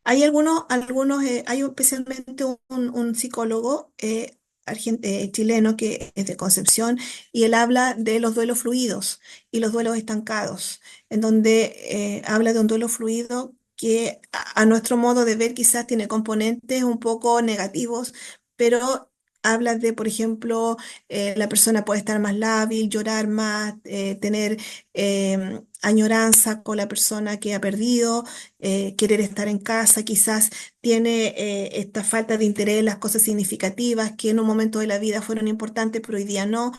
Hay hay especialmente un psicólogo chileno que es de Concepción y él habla de los duelos fluidos y los duelos estancados, en donde habla de un duelo fluido que a nuestro modo de ver quizás tiene componentes un poco negativos, pero habla de, por ejemplo, la persona puede estar más lábil, llorar más, tener añoranza con la persona que ha perdido, querer estar en casa, quizás tiene esta falta de interés en las cosas significativas que en un momento de la vida fueron importantes, pero hoy día no.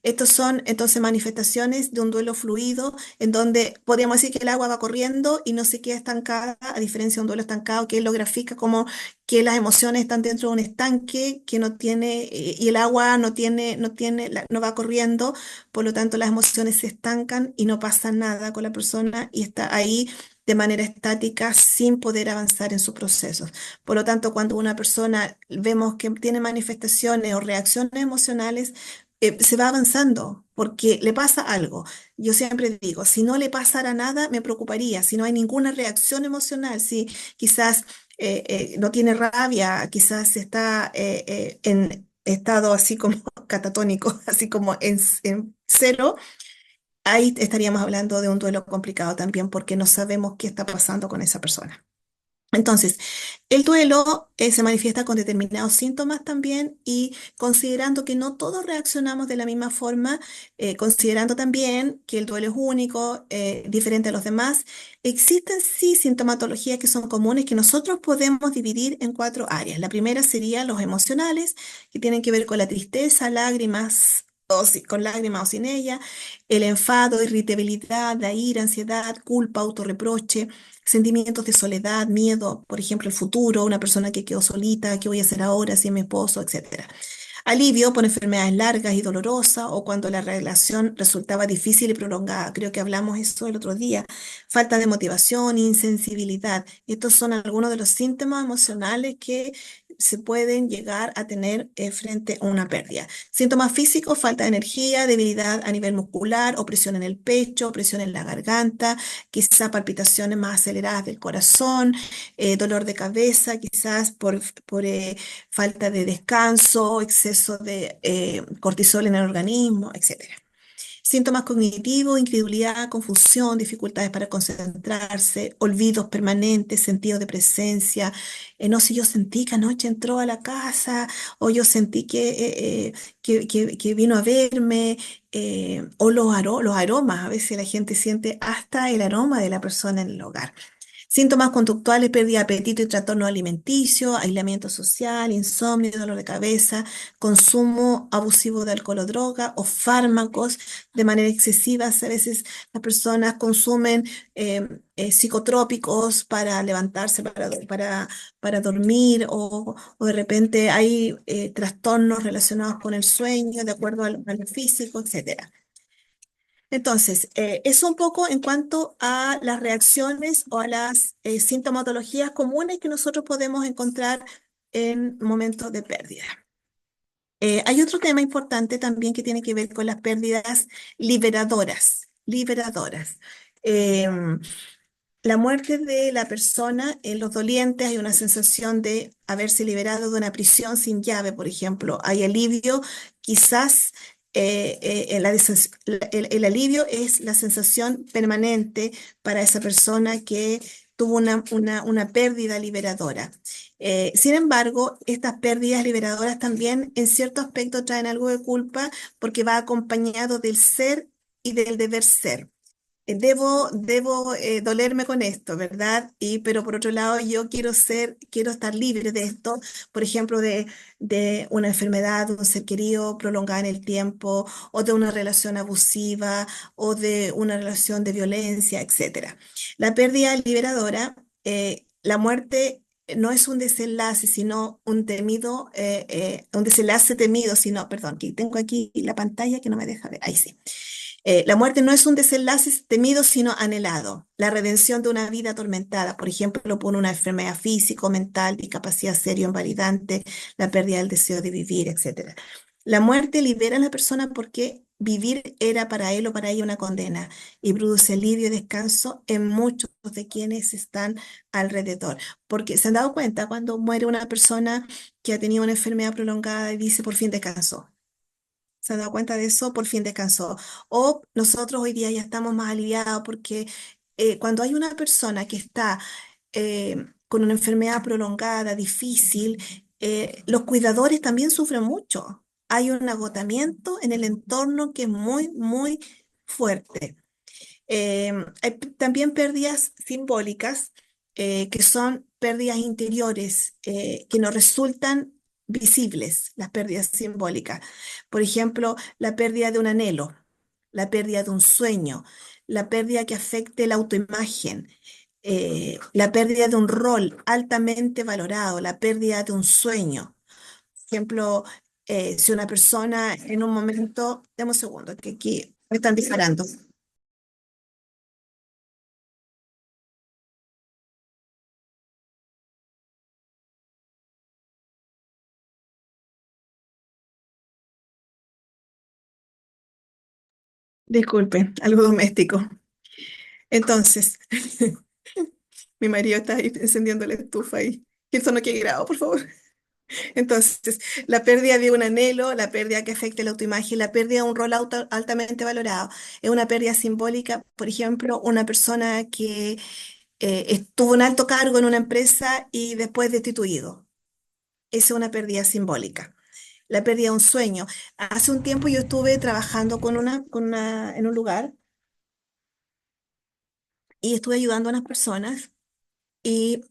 Estos son entonces manifestaciones de un duelo fluido, en donde podríamos decir que el agua va corriendo y no se queda estancada, a diferencia de un duelo estancado, que él lo grafica como que las emociones están dentro de un estanque que no tiene, y el agua no va corriendo, por lo tanto las emociones se estancan y no pasa nada con la persona y está ahí de manera estática sin poder avanzar en sus procesos. Por lo tanto, cuando una persona vemos que tiene manifestaciones o reacciones emocionales, se va avanzando porque le pasa algo. Yo siempre digo, si no le pasara nada, me preocuparía. Si no hay ninguna reacción emocional, si quizás no tiene rabia, quizás está en estado así como catatónico, así como en cero, ahí estaríamos hablando de un duelo complicado también porque no sabemos qué está pasando con esa persona. Entonces, el duelo se manifiesta con determinados síntomas también y considerando que no todos reaccionamos de la misma forma, considerando también que el duelo es único, diferente a los demás, existen sí sintomatologías que son comunes que nosotros podemos dividir en cuatro áreas. La primera sería los emocionales, que tienen que ver con la tristeza, lágrimas. Con lágrimas o sin ella, el enfado, irritabilidad, la ira, ansiedad, culpa, autorreproche, sentimientos de soledad, miedo, por ejemplo, el futuro, una persona que quedó solita, qué voy a hacer ahora, si es mi esposo, etcétera. Alivio por enfermedades largas y dolorosas o cuando la relación resultaba difícil y prolongada. Creo que hablamos eso el otro día. Falta de motivación, insensibilidad. Estos son algunos de los síntomas emocionales que se pueden llegar a tener frente a una pérdida. Síntomas físicos, falta de energía, debilidad a nivel muscular, opresión en el pecho, opresión en la garganta, quizás palpitaciones más aceleradas del corazón, dolor de cabeza, quizás por falta de descanso, exceso de cortisol en el organismo, etcétera. Síntomas cognitivos, incredulidad, confusión, dificultades para concentrarse, olvidos permanentes, sentido de presencia. No, si yo sentí que anoche entró a la casa o yo sentí que vino a verme, o los aromas. A veces la gente siente hasta el aroma de la persona en el hogar. Síntomas conductuales, pérdida de apetito y trastorno alimenticio, aislamiento social, insomnio, dolor de cabeza, consumo abusivo de alcohol o droga o fármacos de manera excesiva. A veces las personas consumen psicotrópicos para levantarse, para dormir o de repente hay trastornos relacionados con el sueño, de acuerdo al físico, etcétera. Entonces, eso un poco en cuanto a las reacciones o a las sintomatologías comunes que nosotros podemos encontrar en momentos de pérdida. Hay otro tema importante también que tiene que ver con las pérdidas liberadoras, liberadoras. Em, la muerte de la persona, en los dolientes hay una sensación de haberse liberado de una prisión sin llave, por ejemplo. Hay alivio, quizás el alivio es la sensación permanente para esa persona que tuvo una pérdida liberadora. Sin embargo, estas pérdidas liberadoras también en cierto aspecto traen algo de culpa porque va acompañado del ser y del deber ser. Debo dolerme con esto, ¿verdad? Pero por otro lado, yo quiero estar libre de esto, por ejemplo, de una enfermedad, de un ser querido prolongada en el tiempo, o de una relación abusiva, o de una relación de violencia, etcétera. La pérdida liberadora, la muerte no es un desenlace, sino un desenlace temido, sino, perdón, que tengo aquí la pantalla que no me deja ver, ahí sí. La muerte no es un desenlace temido, sino anhelado. La redención de una vida atormentada, por ejemplo, por una enfermedad física, mental, discapacidad seria o invalidante, la pérdida del deseo de vivir, etcétera. La muerte libera a la persona porque vivir era para él o para ella una condena y produce alivio y descanso en muchos de quienes están alrededor. Porque se han dado cuenta cuando muere una persona que ha tenido una enfermedad prolongada y dice por fin descansó. Se ha dado cuenta de eso, por fin descansó. O nosotros hoy día ya estamos más aliviados porque cuando hay una persona que está con una enfermedad prolongada, difícil, los cuidadores también sufren mucho. Hay un agotamiento en el entorno que es muy, muy fuerte. Hay también pérdidas simbólicas, que son pérdidas interiores, que no resultan visibles, las pérdidas simbólicas. Por ejemplo, la pérdida de un anhelo, la pérdida de un sueño, la pérdida que afecte la autoimagen, la pérdida de un rol altamente valorado, la pérdida de un sueño. Por ejemplo, si una persona en un momento, dame un segundo, que aquí me están disparando. Disculpe, algo doméstico. Entonces, mi marido está ahí encendiendo la estufa y que eso no quede grabado, por favor. Entonces, la pérdida de un anhelo, la pérdida que afecta la autoimagen, la pérdida de un rol altamente valorado, es una pérdida simbólica. Por ejemplo, una persona que estuvo en alto cargo en una empresa y después destituido. Esa es una pérdida simbólica. La pérdida de un sueño. Hace un tiempo yo estuve trabajando en un lugar y estuve ayudando a unas personas y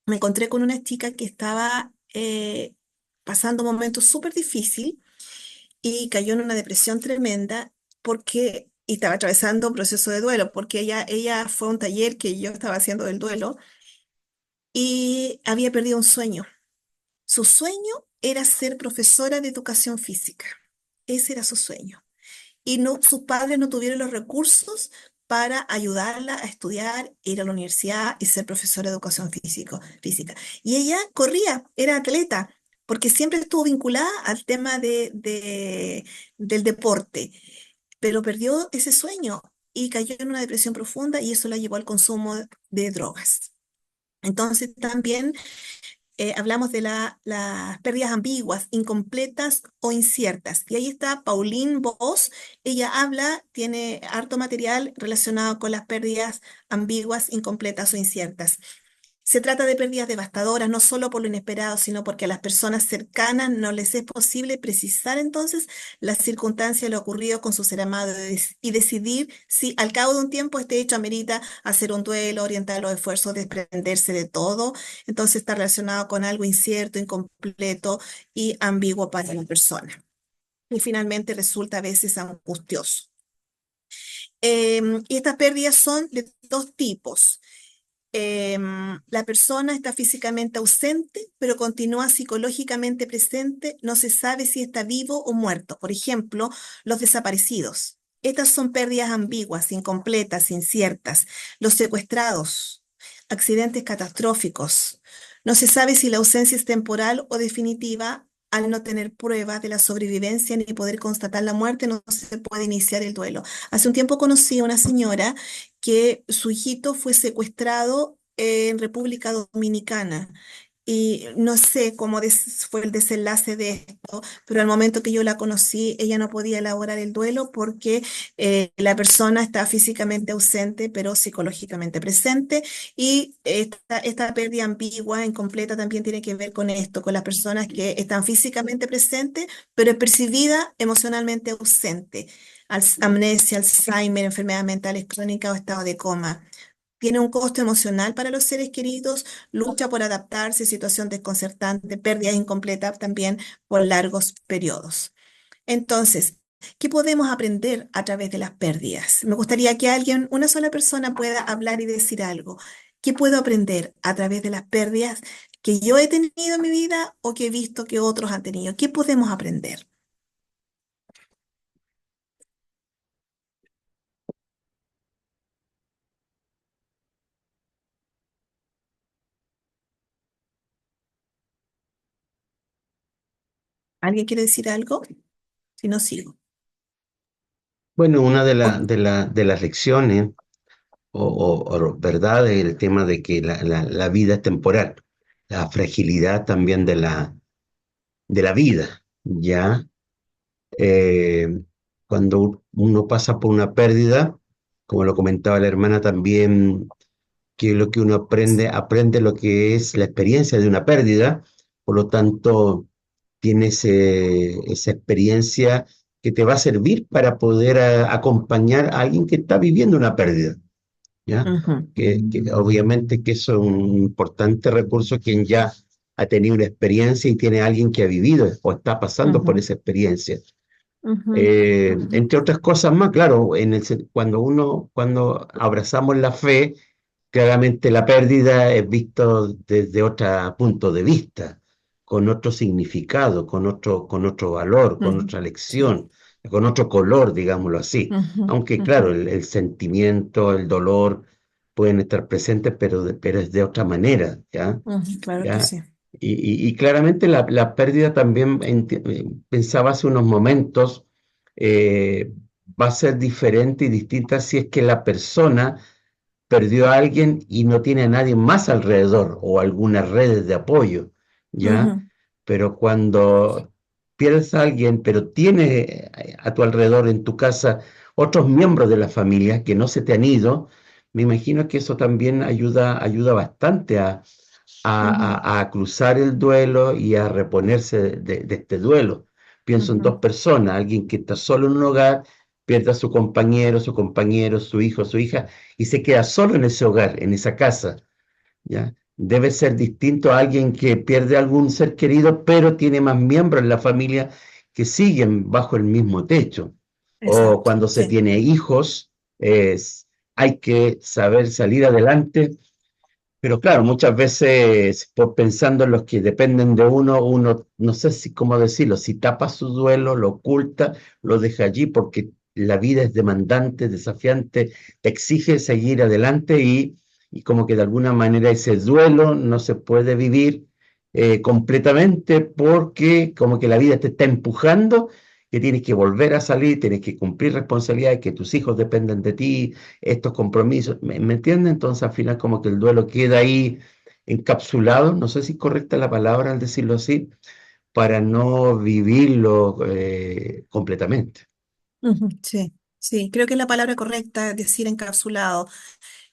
me encontré con una chica que estaba pasando un momento súper difícil y cayó en una depresión tremenda y estaba atravesando un proceso de duelo, porque ella fue a un taller que yo estaba haciendo del duelo y había perdido un sueño. Su sueño era ser profesora de educación física. Ese era su sueño. Y no, sus padres no tuvieron los recursos para ayudarla a estudiar, ir a la universidad y ser profesora de educación física. Y ella corría, era atleta, porque siempre estuvo vinculada al tema del deporte, pero perdió ese sueño y cayó en una depresión profunda y eso la llevó al consumo de drogas. Entonces también hablamos de las pérdidas ambiguas, incompletas o inciertas. Y ahí está Pauline Boss. Ella habla, tiene harto material relacionado con las pérdidas ambiguas, incompletas o inciertas. Se trata de pérdidas devastadoras, no solo por lo inesperado, sino porque a las personas cercanas no les es posible precisar entonces las circunstancias de lo ocurrido con su ser amado y decidir si al cabo de un tiempo este hecho amerita hacer un duelo, orientar los esfuerzos, desprenderse de todo. Entonces está relacionado con algo incierto, incompleto y ambiguo para la persona. Y finalmente resulta a veces angustioso. Y estas pérdidas son de dos tipos. La persona está físicamente ausente, pero continúa psicológicamente presente. No se sabe si está vivo o muerto. Por ejemplo, los desaparecidos. Estas son pérdidas ambiguas, incompletas, inciertas. Los secuestrados, accidentes catastróficos. No se sabe si la ausencia es temporal o definitiva. Al no tener pruebas de la sobrevivencia ni poder constatar la muerte, no se puede iniciar el duelo. Hace un tiempo conocí a una señora que su hijito fue secuestrado en República Dominicana. Y no sé cómo fue el desenlace de esto, pero al momento que yo la conocí, ella no podía elaborar el duelo porque la persona está físicamente ausente, pero psicológicamente presente. Y esta pérdida ambigua, incompleta, también tiene que ver con esto, con las personas que están físicamente presentes, pero es percibida emocionalmente ausente. Amnesia, Alzheimer, enfermedades mentales crónicas o estado de coma. Tiene un costo emocional para los seres queridos, lucha por adaptarse, situación desconcertante, pérdida incompleta también por largos periodos. Entonces, ¿qué podemos aprender a través de las pérdidas? Me gustaría que alguien, una sola persona, pueda hablar y decir algo. ¿Qué puedo aprender a través de las pérdidas que yo he tenido en mi vida o que he visto que otros han tenido? ¿Qué podemos aprender? ¿Alguien quiere decir algo? Si no, sigo. Bueno, una O- de las lecciones o verdad es el tema de que la vida es temporal, la fragilidad también de la vida, ¿ya? Eh, Cuando uno pasa por una pérdida, como lo comentaba la hermana también, que lo que uno aprende lo que es la experiencia de una pérdida, por lo tanto, tienes esa experiencia que te va a servir para poder acompañar a alguien que está viviendo una pérdida, ¿ya? Ujú, Que obviamente que eso es un importante recurso quien ya ha tenido una experiencia y tiene a alguien que ha vivido o está pasando por ujú, esa experiencia. ujú, ujú, Entre otras cosas más, claro, cuando abrazamos la fe, claramente la pérdida es visto desde otro punto de vista, con otro significado, con otro valor, con ujú. otra Sí. lección, con otro color, digámoslo así. Ujú, Aunque ujú, claro, el sentimiento, el dolor pueden estar presentes, pero es de otra manera, ¿ya? ujú, claro que ¿Ya? sí. Y claramente la pérdida también, pensaba hace unos momentos, eh, va a ser diferente y distinta si es que la persona perdió a alguien y no tiene a nadie más alrededor o algunas redes de apoyo, ¿ya? Ujú, Pero cuando pierdes a alguien, pero tienes a tu alrededor en tu casa otros miembros de la familia que no se te han ido, me imagino que eso también ayuda bastante ujú, a cruzar el duelo y a reponerse de este duelo. Pienso en dos Ujú. personas, alguien que está solo en un hogar, pierde a su compañero, su hijo, su hija, y se queda solo en ese hogar, en esa casa, ¿ya? Debe ser distinto a alguien que pierde algún ser querido, pero tiene más miembros en la familia que siguen bajo el mismo techo. O exacto, cuando se sí. tiene hijos, hay que saber salir adelante, pero claro, muchas veces por pensando en los que dependen de uno, uno no sé si cómo decirlo, si tapa su duelo, lo oculta, lo deja allí porque la vida es demandante, desafiante, te exige seguir adelante y como que de alguna manera ese duelo no se puede vivir completamente porque como que la vida te está empujando, que tienes que volver a salir, tienes que cumplir responsabilidades, que tus hijos dependen de ti, estos compromisos, ¿me entiende? Entonces al final como que el duelo queda ahí encapsulado, no sé si es correcta la palabra al decirlo así, para no vivirlo completamente. Ujú, sí, sí, creo que es la palabra correcta, decir encapsulado.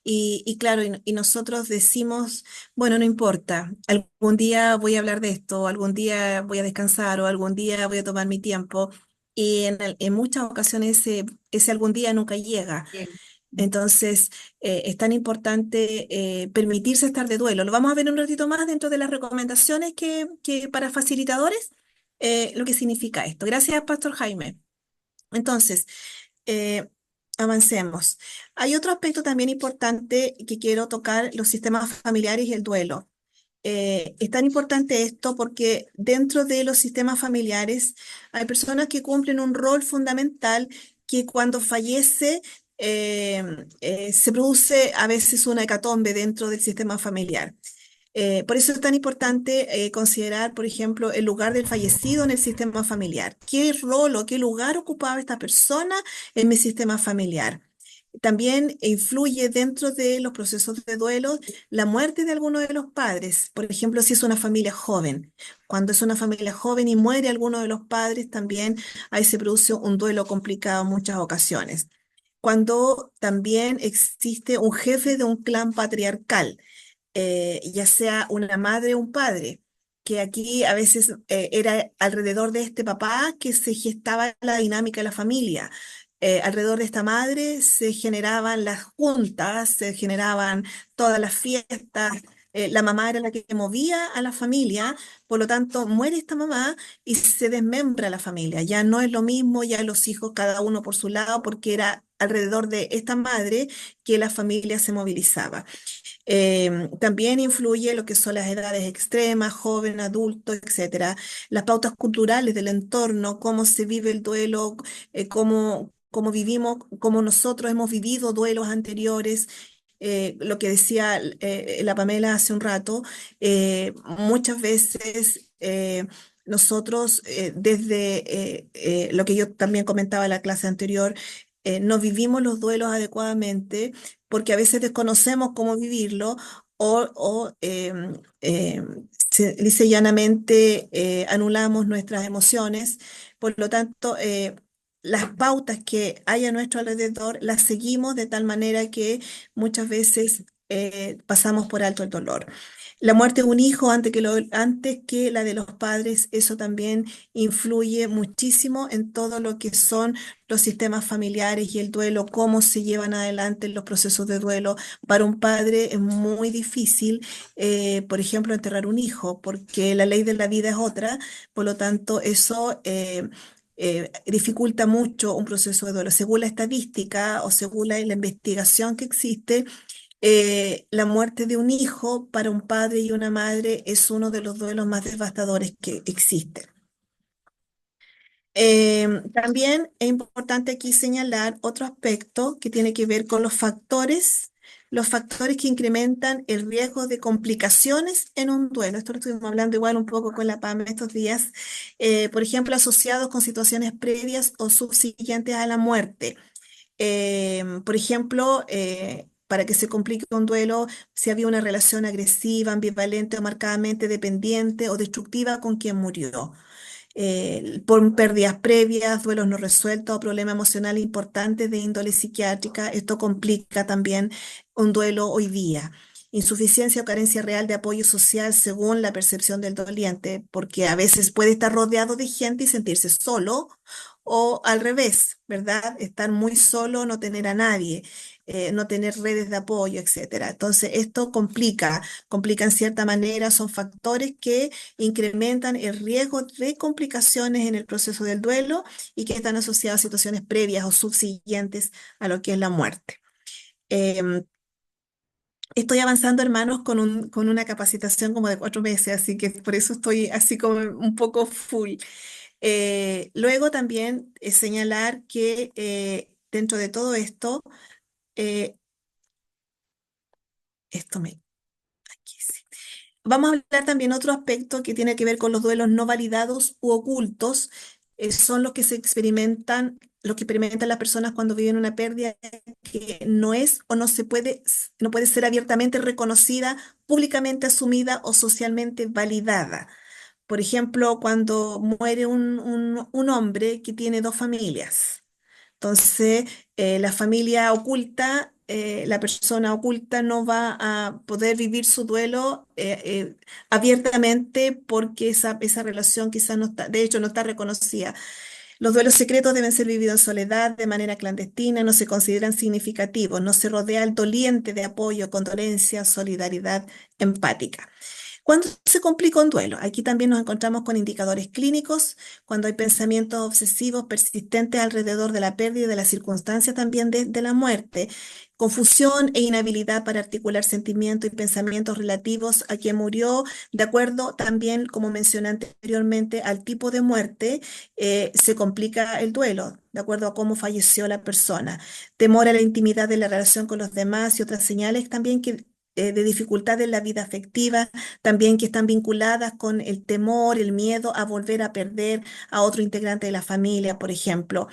Y claro, y nosotros decimos, bueno, no importa, algún día voy a hablar de esto, algún día voy a descansar o algún día voy a tomar mi tiempo. Y en muchas ocasiones ese algún día nunca llega. Bien. Entonces, es tan importante permitirse estar de duelo. Lo vamos a ver un ratito más dentro de las recomendaciones que para facilitadores, lo que significa esto. Gracias, Pastor Jaime. Entonces, eh, avancemos. Hay otro aspecto también importante que quiero tocar, los sistemas familiares y el duelo. Es tan importante esto porque dentro de los sistemas familiares hay personas que cumplen un rol fundamental que cuando fallece se produce a veces una hecatombe dentro del sistema familiar. Por eso es tan importante considerar, por ejemplo, el lugar del fallecido en el sistema familiar. ¿Qué rol o qué lugar ocupaba esta persona en mi sistema familiar? También influye dentro de los procesos de duelo la muerte de alguno de los padres. Por ejemplo, si es una familia joven. Cuando es una familia joven y muere alguno de los padres, también ahí se produce un duelo complicado en muchas ocasiones. Cuando también existe un jefe de un clan patriarcal, ya sea una madre o un padre, que aquí a veces era alrededor de este papá que se gestaba la dinámica de la familia. Alrededor de esta madre se generaban las juntas, se generaban todas las fiestas. La mamá era la que movía a la familia, por lo tanto muere esta mamá y se desmembra la familia. Ya no es lo mismo, ya los hijos cada uno por su lado, porque era alrededor de esta madre que la familia se movilizaba. También influye lo que son las edades extremas, joven, adulto, etcétera. Las pautas culturales del entorno, cómo se vive el duelo, cómo vivimos, cómo nosotros hemos vivido duelos anteriores. Lo que decía la Pamela hace un rato, muchas veces nosotros, lo que yo también comentaba en la clase anterior, no vivimos los duelos adecuadamente porque a veces desconocemos cómo vivirlo lisa y llanamente anulamos nuestras emociones. Por lo tanto, las pautas que hay a nuestro alrededor las seguimos de tal manera que muchas veces pasamos por alto el dolor. La muerte de un hijo antes que la de los padres, eso también influye muchísimo en todo lo que son los sistemas familiares y el duelo, cómo se llevan adelante los procesos de duelo. Para un padre es muy difícil, por ejemplo, enterrar un hijo, porque la ley de la vida es otra, por lo tanto, eso dificulta mucho un proceso de duelo. Según la estadística o según la investigación que existe, la muerte de un hijo para un padre y una madre es uno de los duelos más devastadores que existen. También es importante aquí señalar otro aspecto que tiene que ver con los factores los factores que incrementan el riesgo de complicaciones en un duelo. Esto lo estuvimos hablando igual un poco con la PAM estos días. Por ejemplo, asociados con situaciones previas o subsiguientes a la muerte. Por ejemplo, para que se complique un duelo, si había una relación agresiva, ambivalente o marcadamente dependiente o destructiva con quien murió. Por pérdidas previas, duelos no resueltos o problemas emocionales importantes de índole psiquiátrica. Esto complica también un duelo hoy día. Insuficiencia o carencia real de apoyo social según la percepción del doliente, porque a veces puede estar rodeado de gente y sentirse solo, o al revés, ¿verdad? Estar muy solo, no tener a nadie, no tener redes de apoyo, etcétera. Entonces, esto complica en cierta manera, son factores que incrementan el riesgo de complicaciones en el proceso del duelo y que están asociados a situaciones previas o subsiguientes a lo que es la muerte. Em, Estoy avanzando, hermanos, con una capacitación como de 4 meses, así que por eso estoy así como un poco full. Luego también señalar que dentro de todo esto, eh, esto me... aquí sí. Vamos a hablar también otro aspecto que tiene que ver con los duelos no validados u ocultos. Son los que se experimentan, los que experimentan las personas cuando viven una pérdida que no es o no se puede, no puede ser abiertamente reconocida, públicamente asumida o socialmente validada. Por ejemplo, cuando muere un hombre que tiene dos familias. Entonces, la familia oculta, la persona oculta no va a poder vivir su duelo abiertamente porque esa relación quizás no está, de hecho, no está reconocida. Los duelos secretos deben ser vividos en soledad, de manera clandestina, no se consideran significativos, no se rodea al doliente de apoyo, condolencia, solidaridad empática. ¿Cuándo se complica un duelo? Aquí también nos encontramos con indicadores clínicos, cuando hay pensamientos obsesivos persistentes alrededor de la pérdida y de las circunstancias también de la muerte, confusión e inhabilidad para articular sentimientos y pensamientos relativos a quien murió, de acuerdo también, como mencioné anteriormente, al tipo de muerte, se complica el duelo, de acuerdo a cómo falleció la persona. Temor a la intimidad de la relación con los demás y otras señales también que de dificultad en la vida afectiva, también que están vinculadas con el temor, el miedo a volver a perder a otro integrante de la familia, por ejemplo.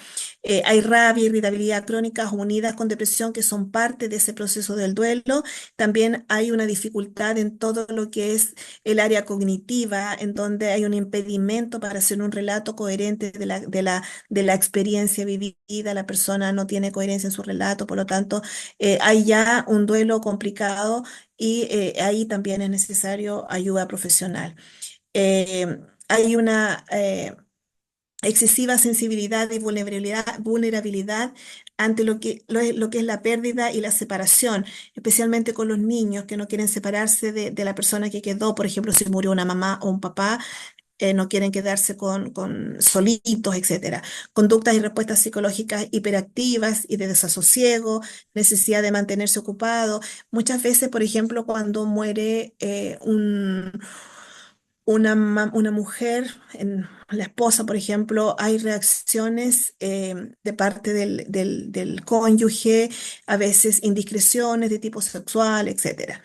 Hay rabia, irritabilidad crónicas unidas con depresión que son parte de ese proceso del duelo. También hay una dificultad en todo lo que es el área cognitiva, en donde hay un impedimento para hacer un relato coherente de la experiencia vivida. La persona no tiene coherencia en su relato, por lo tanto, hay ya un duelo complicado y ahí también es necesario ayuda profesional. Hay una excesiva sensibilidad y vulnerabilidad ante lo que es la pérdida y la separación, especialmente con los niños que no quieren separarse de la persona que quedó, por ejemplo, si murió una mamá o un papá. No quieren quedarse con solitos, etcétera. Conductas y respuestas psicológicas hiperactivas y de desasosiego, necesidad de mantenerse ocupado. Muchas veces, por ejemplo, cuando muere una mujer, la esposa, por ejemplo, hay reacciones de parte del cónyuge, a veces indiscreciones de tipo sexual, etcétera.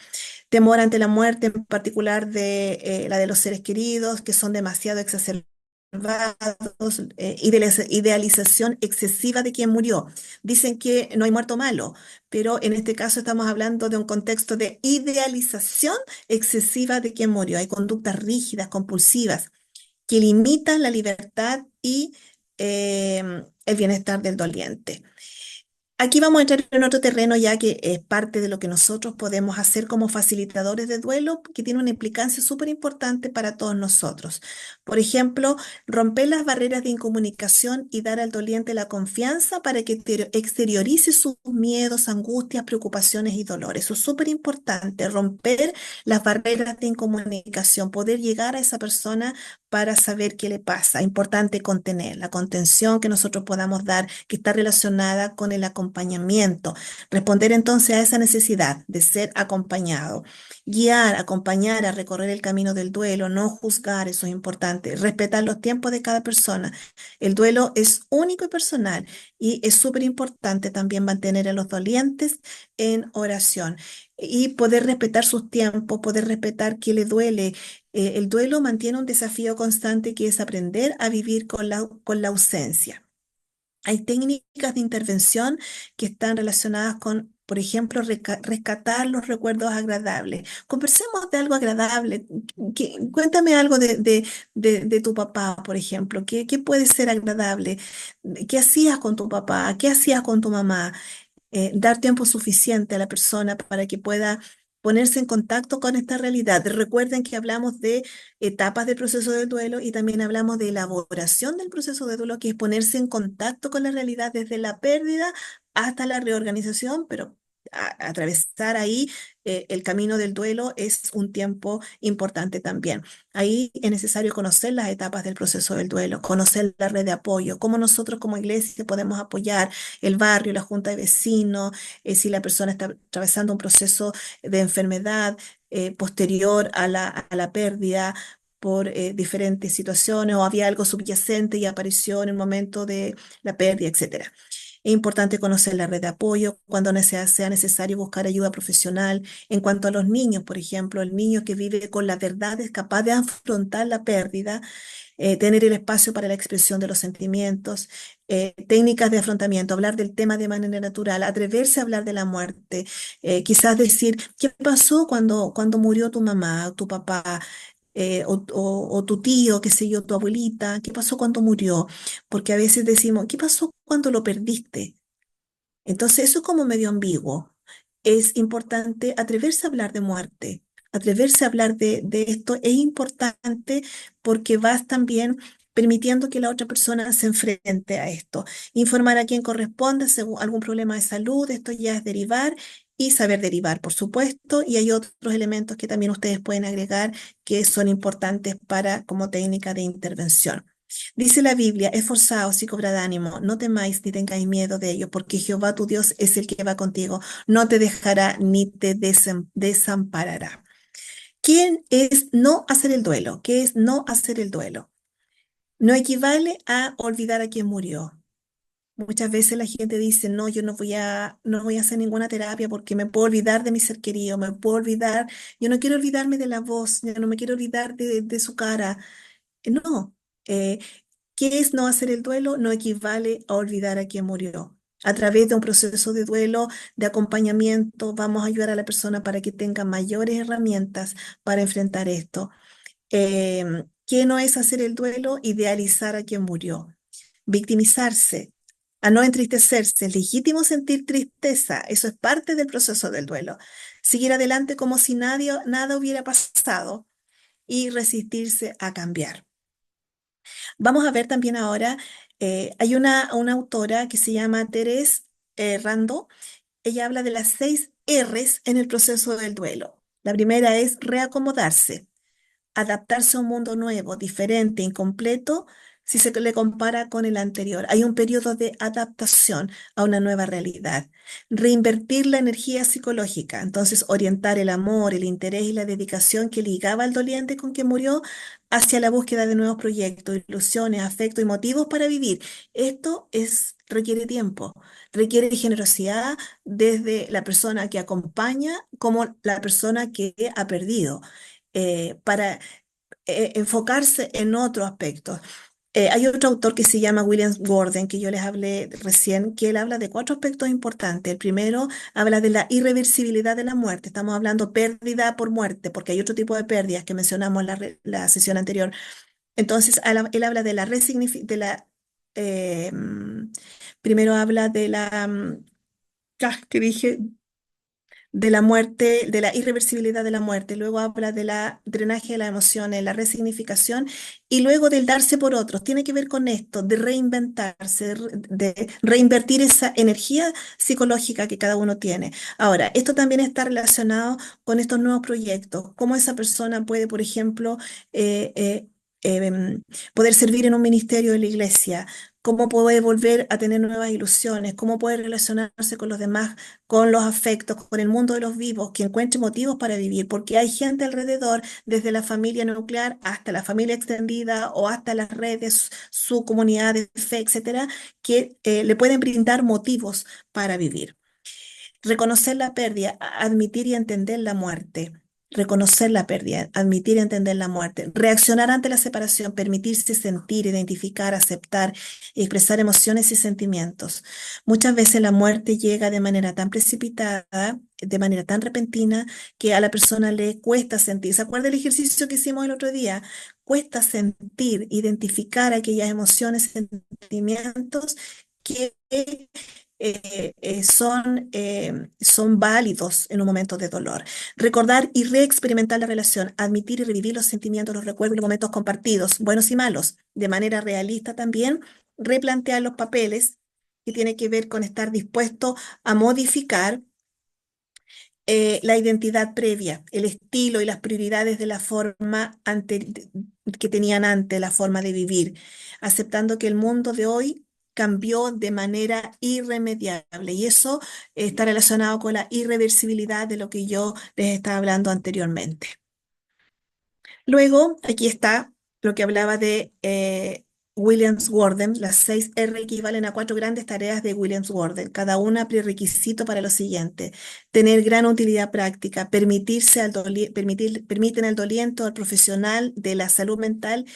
Temor ante la muerte, en particular de la de los seres queridos, que son demasiado exacerbados, idealización excesiva de quien murió. Dicen que no hay muerto malo, pero en este caso estamos hablando de un contexto de idealización excesiva de quien murió. Hay conductas rígidas, compulsivas, que limitan la libertad y el bienestar del doliente. Aquí vamos a entrar en otro terreno ya que es parte de lo que nosotros podemos hacer como facilitadores de duelo, que tiene una implicancia súper importante para todos nosotros. Por ejemplo, romper las barreras de incomunicación y dar al doliente la confianza para que exteriorice sus miedos, angustias, preocupaciones y dolores. Eso es súper importante, romper las barreras de incomunicación, poder llegar a esa persona para saber qué le pasa. Importante contener la contención que nosotros podamos dar, que está relacionada con el acompañamiento acompañamiento, responder entonces a esa necesidad de ser acompañado, guiar, acompañar a recorrer el camino del duelo, no juzgar, eso es importante, respetar los tiempos de cada persona. El duelo es único y personal y es súper importante también mantener a los dolientes en oración y poder respetar sus tiempos, poder respetar qué le duele. El duelo mantiene un desafío constante que es aprender a vivir con la ausencia. Hay técnicas de intervención que están relacionadas con, por ejemplo, rescatar los recuerdos agradables. Conversemos de algo agradable. Cuéntame algo de tu papá, por ejemplo. ¿Qué puede ser agradable? ¿Qué hacías con tu papá? ¿Qué hacías con tu mamá? Dar tiempo suficiente a la persona para que pueda ponerse en contacto con esta realidad. Recuerden que hablamos de etapas del proceso del duelo y también hablamos de elaboración del proceso de duelo, que es ponerse en contacto con la realidad desde la pérdida hasta la reorganización, pero atravesar ahí el camino del duelo es un tiempo importante también. Ahí es necesario conocer las etapas del proceso del duelo, conocer la red de apoyo, cómo nosotros como iglesia podemos apoyar el barrio, la junta de vecinos, si la persona está atravesando un proceso de enfermedad posterior a la pérdida por diferentes situaciones o había algo subyacente y apareció en el momento de la pérdida, etcétera. Es importante conocer la red de apoyo cuando sea necesario buscar ayuda profesional. En cuanto a los niños, por ejemplo, el niño que vive con la verdad es capaz de afrontar la pérdida, tener el espacio para la expresión de los sentimientos, técnicas de afrontamiento, hablar del tema de manera natural, atreverse a hablar de la muerte, quizás decir, ¿qué pasó cuando murió tu mamá o tu papá? O tu tío, qué sé yo, tu abuelita, ¿qué pasó cuando murió? Porque a veces decimos, ¿qué pasó cuando lo perdiste? Entonces, eso es como medio ambiguo. Es importante atreverse a hablar de muerte, atreverse a hablar de esto. Es importante porque vas también permitiendo que la otra persona se enfrente a esto. Informar a quien corresponde según algún problema de salud, esto ya es derivar y saber derivar, por supuesto. Y hay otros elementos que también ustedes pueden agregar que son importantes para como técnica de intervención. Dice la Biblia, esforzaos y cobrad ánimo, no temáis ni tengáis miedo de ello, porque Jehová tu Dios es el que va contigo, no te dejará ni te desamparará. ¿Quién es no hacer el duelo? ¿Qué es no hacer el duelo? No equivale a olvidar a quien murió. Muchas veces la gente dice, no, yo no voy a hacer ninguna terapia porque me puedo olvidar de mi ser querido, me puedo olvidar, yo no quiero olvidarme de la voz, yo no me quiero olvidar de su cara. No, eh, ¿qué es no hacer el duelo? No equivale a olvidar a quien murió. A través de un proceso de duelo, de acompañamiento, vamos a ayudar a la persona para que tenga mayores herramientas para enfrentar esto. ¿Qué no es hacer el duelo? Idealizar a quien murió. Victimizarse, a no entristecerse. Es legítimo sentir tristeza, eso es parte del proceso del duelo. Seguir adelante como si nada hubiera pasado y resistirse a cambiar. Vamos a ver también ahora, hay una autora que se llama Teres Rando. Ella habla de las 6 Rs en el proceso del duelo. La primera es reacomodarse, adaptarse a un mundo nuevo, diferente, incompleto, si se le compara con el anterior. Hay un periodo de adaptación a una nueva realidad. Reinvertir la energía psicológica, entonces orientar el amor, el interés y la dedicación que ligaba al doliente con quien murió hacia la búsqueda de nuevos proyectos, ilusiones, afectos y motivos para vivir. Requiere tiempo, requiere generosidad desde la persona que acompaña como la persona que ha perdido. Para enfocarse en otros aspectos. Hay otro autor que se llama William Gordon, que yo les hablé recién, que él habla de 4 aspectos importantes. El primero habla de la irreversibilidad de la muerte. Estamos hablando pérdida por muerte, porque hay otro tipo de pérdidas que mencionamos en la sesión anterior. Entonces, él habla de eh, mm, primero habla que dije, de la muerte, de la irreversibilidad de la muerte, luego habla de la drenaje de las emociones, la resignificación y luego del darse por otros. Tiene que ver con esto, de reinventarse, de reinvertir esa energía psicológica que cada uno tiene. Ahora, esto también está relacionado con estos nuevos proyectos, cómo esa persona puede, por ejemplo, poder servir en un ministerio de la iglesia, cómo poder volver a tener nuevas ilusiones, cómo poder relacionarse con los demás, con los afectos, con el mundo de los vivos, que encuentre motivos para vivir, porque hay gente alrededor, desde la familia nuclear hasta la familia extendida o hasta las redes, su comunidad de fe, etcétera, que le pueden brindar motivos para vivir. Reconocer la pérdida, admitir y entender la muerte. Reconocer la pérdida, admitir y entender la muerte. Reaccionar ante la separación, permitirse sentir, identificar, aceptar y expresar emociones y sentimientos. Muchas veces la muerte llega de manera tan precipitada, de manera tan repentina, que a la persona le cuesta sentir. ¿Se acuerda el ejercicio que hicimos el otro día? Cuesta sentir, identificar aquellas emociones, sentimientos que son válidos en un momento de dolor. Recordar y reexperimentar la relación, admitir y revivir los sentimientos, los recuerdos y los momentos compartidos, buenos y malos, de manera realista también. Replantear los papeles, que tiene que ver con estar dispuesto a modificar la identidad previa, el estilo y las prioridades de la forma que tenían antes, la forma de vivir, aceptando que el mundo de hoy cambió de manera irremediable y eso está relacionado con la irreversibilidad de lo que yo les estaba hablando anteriormente. Luego, aquí está lo que hablaba de Williams Worden. Las 6R equivalen a 4 grandes tareas de Williams Worden, cada una prerequisito para lo siguiente: tener gran utilidad práctica, permiten al doliente o al profesional de la salud mental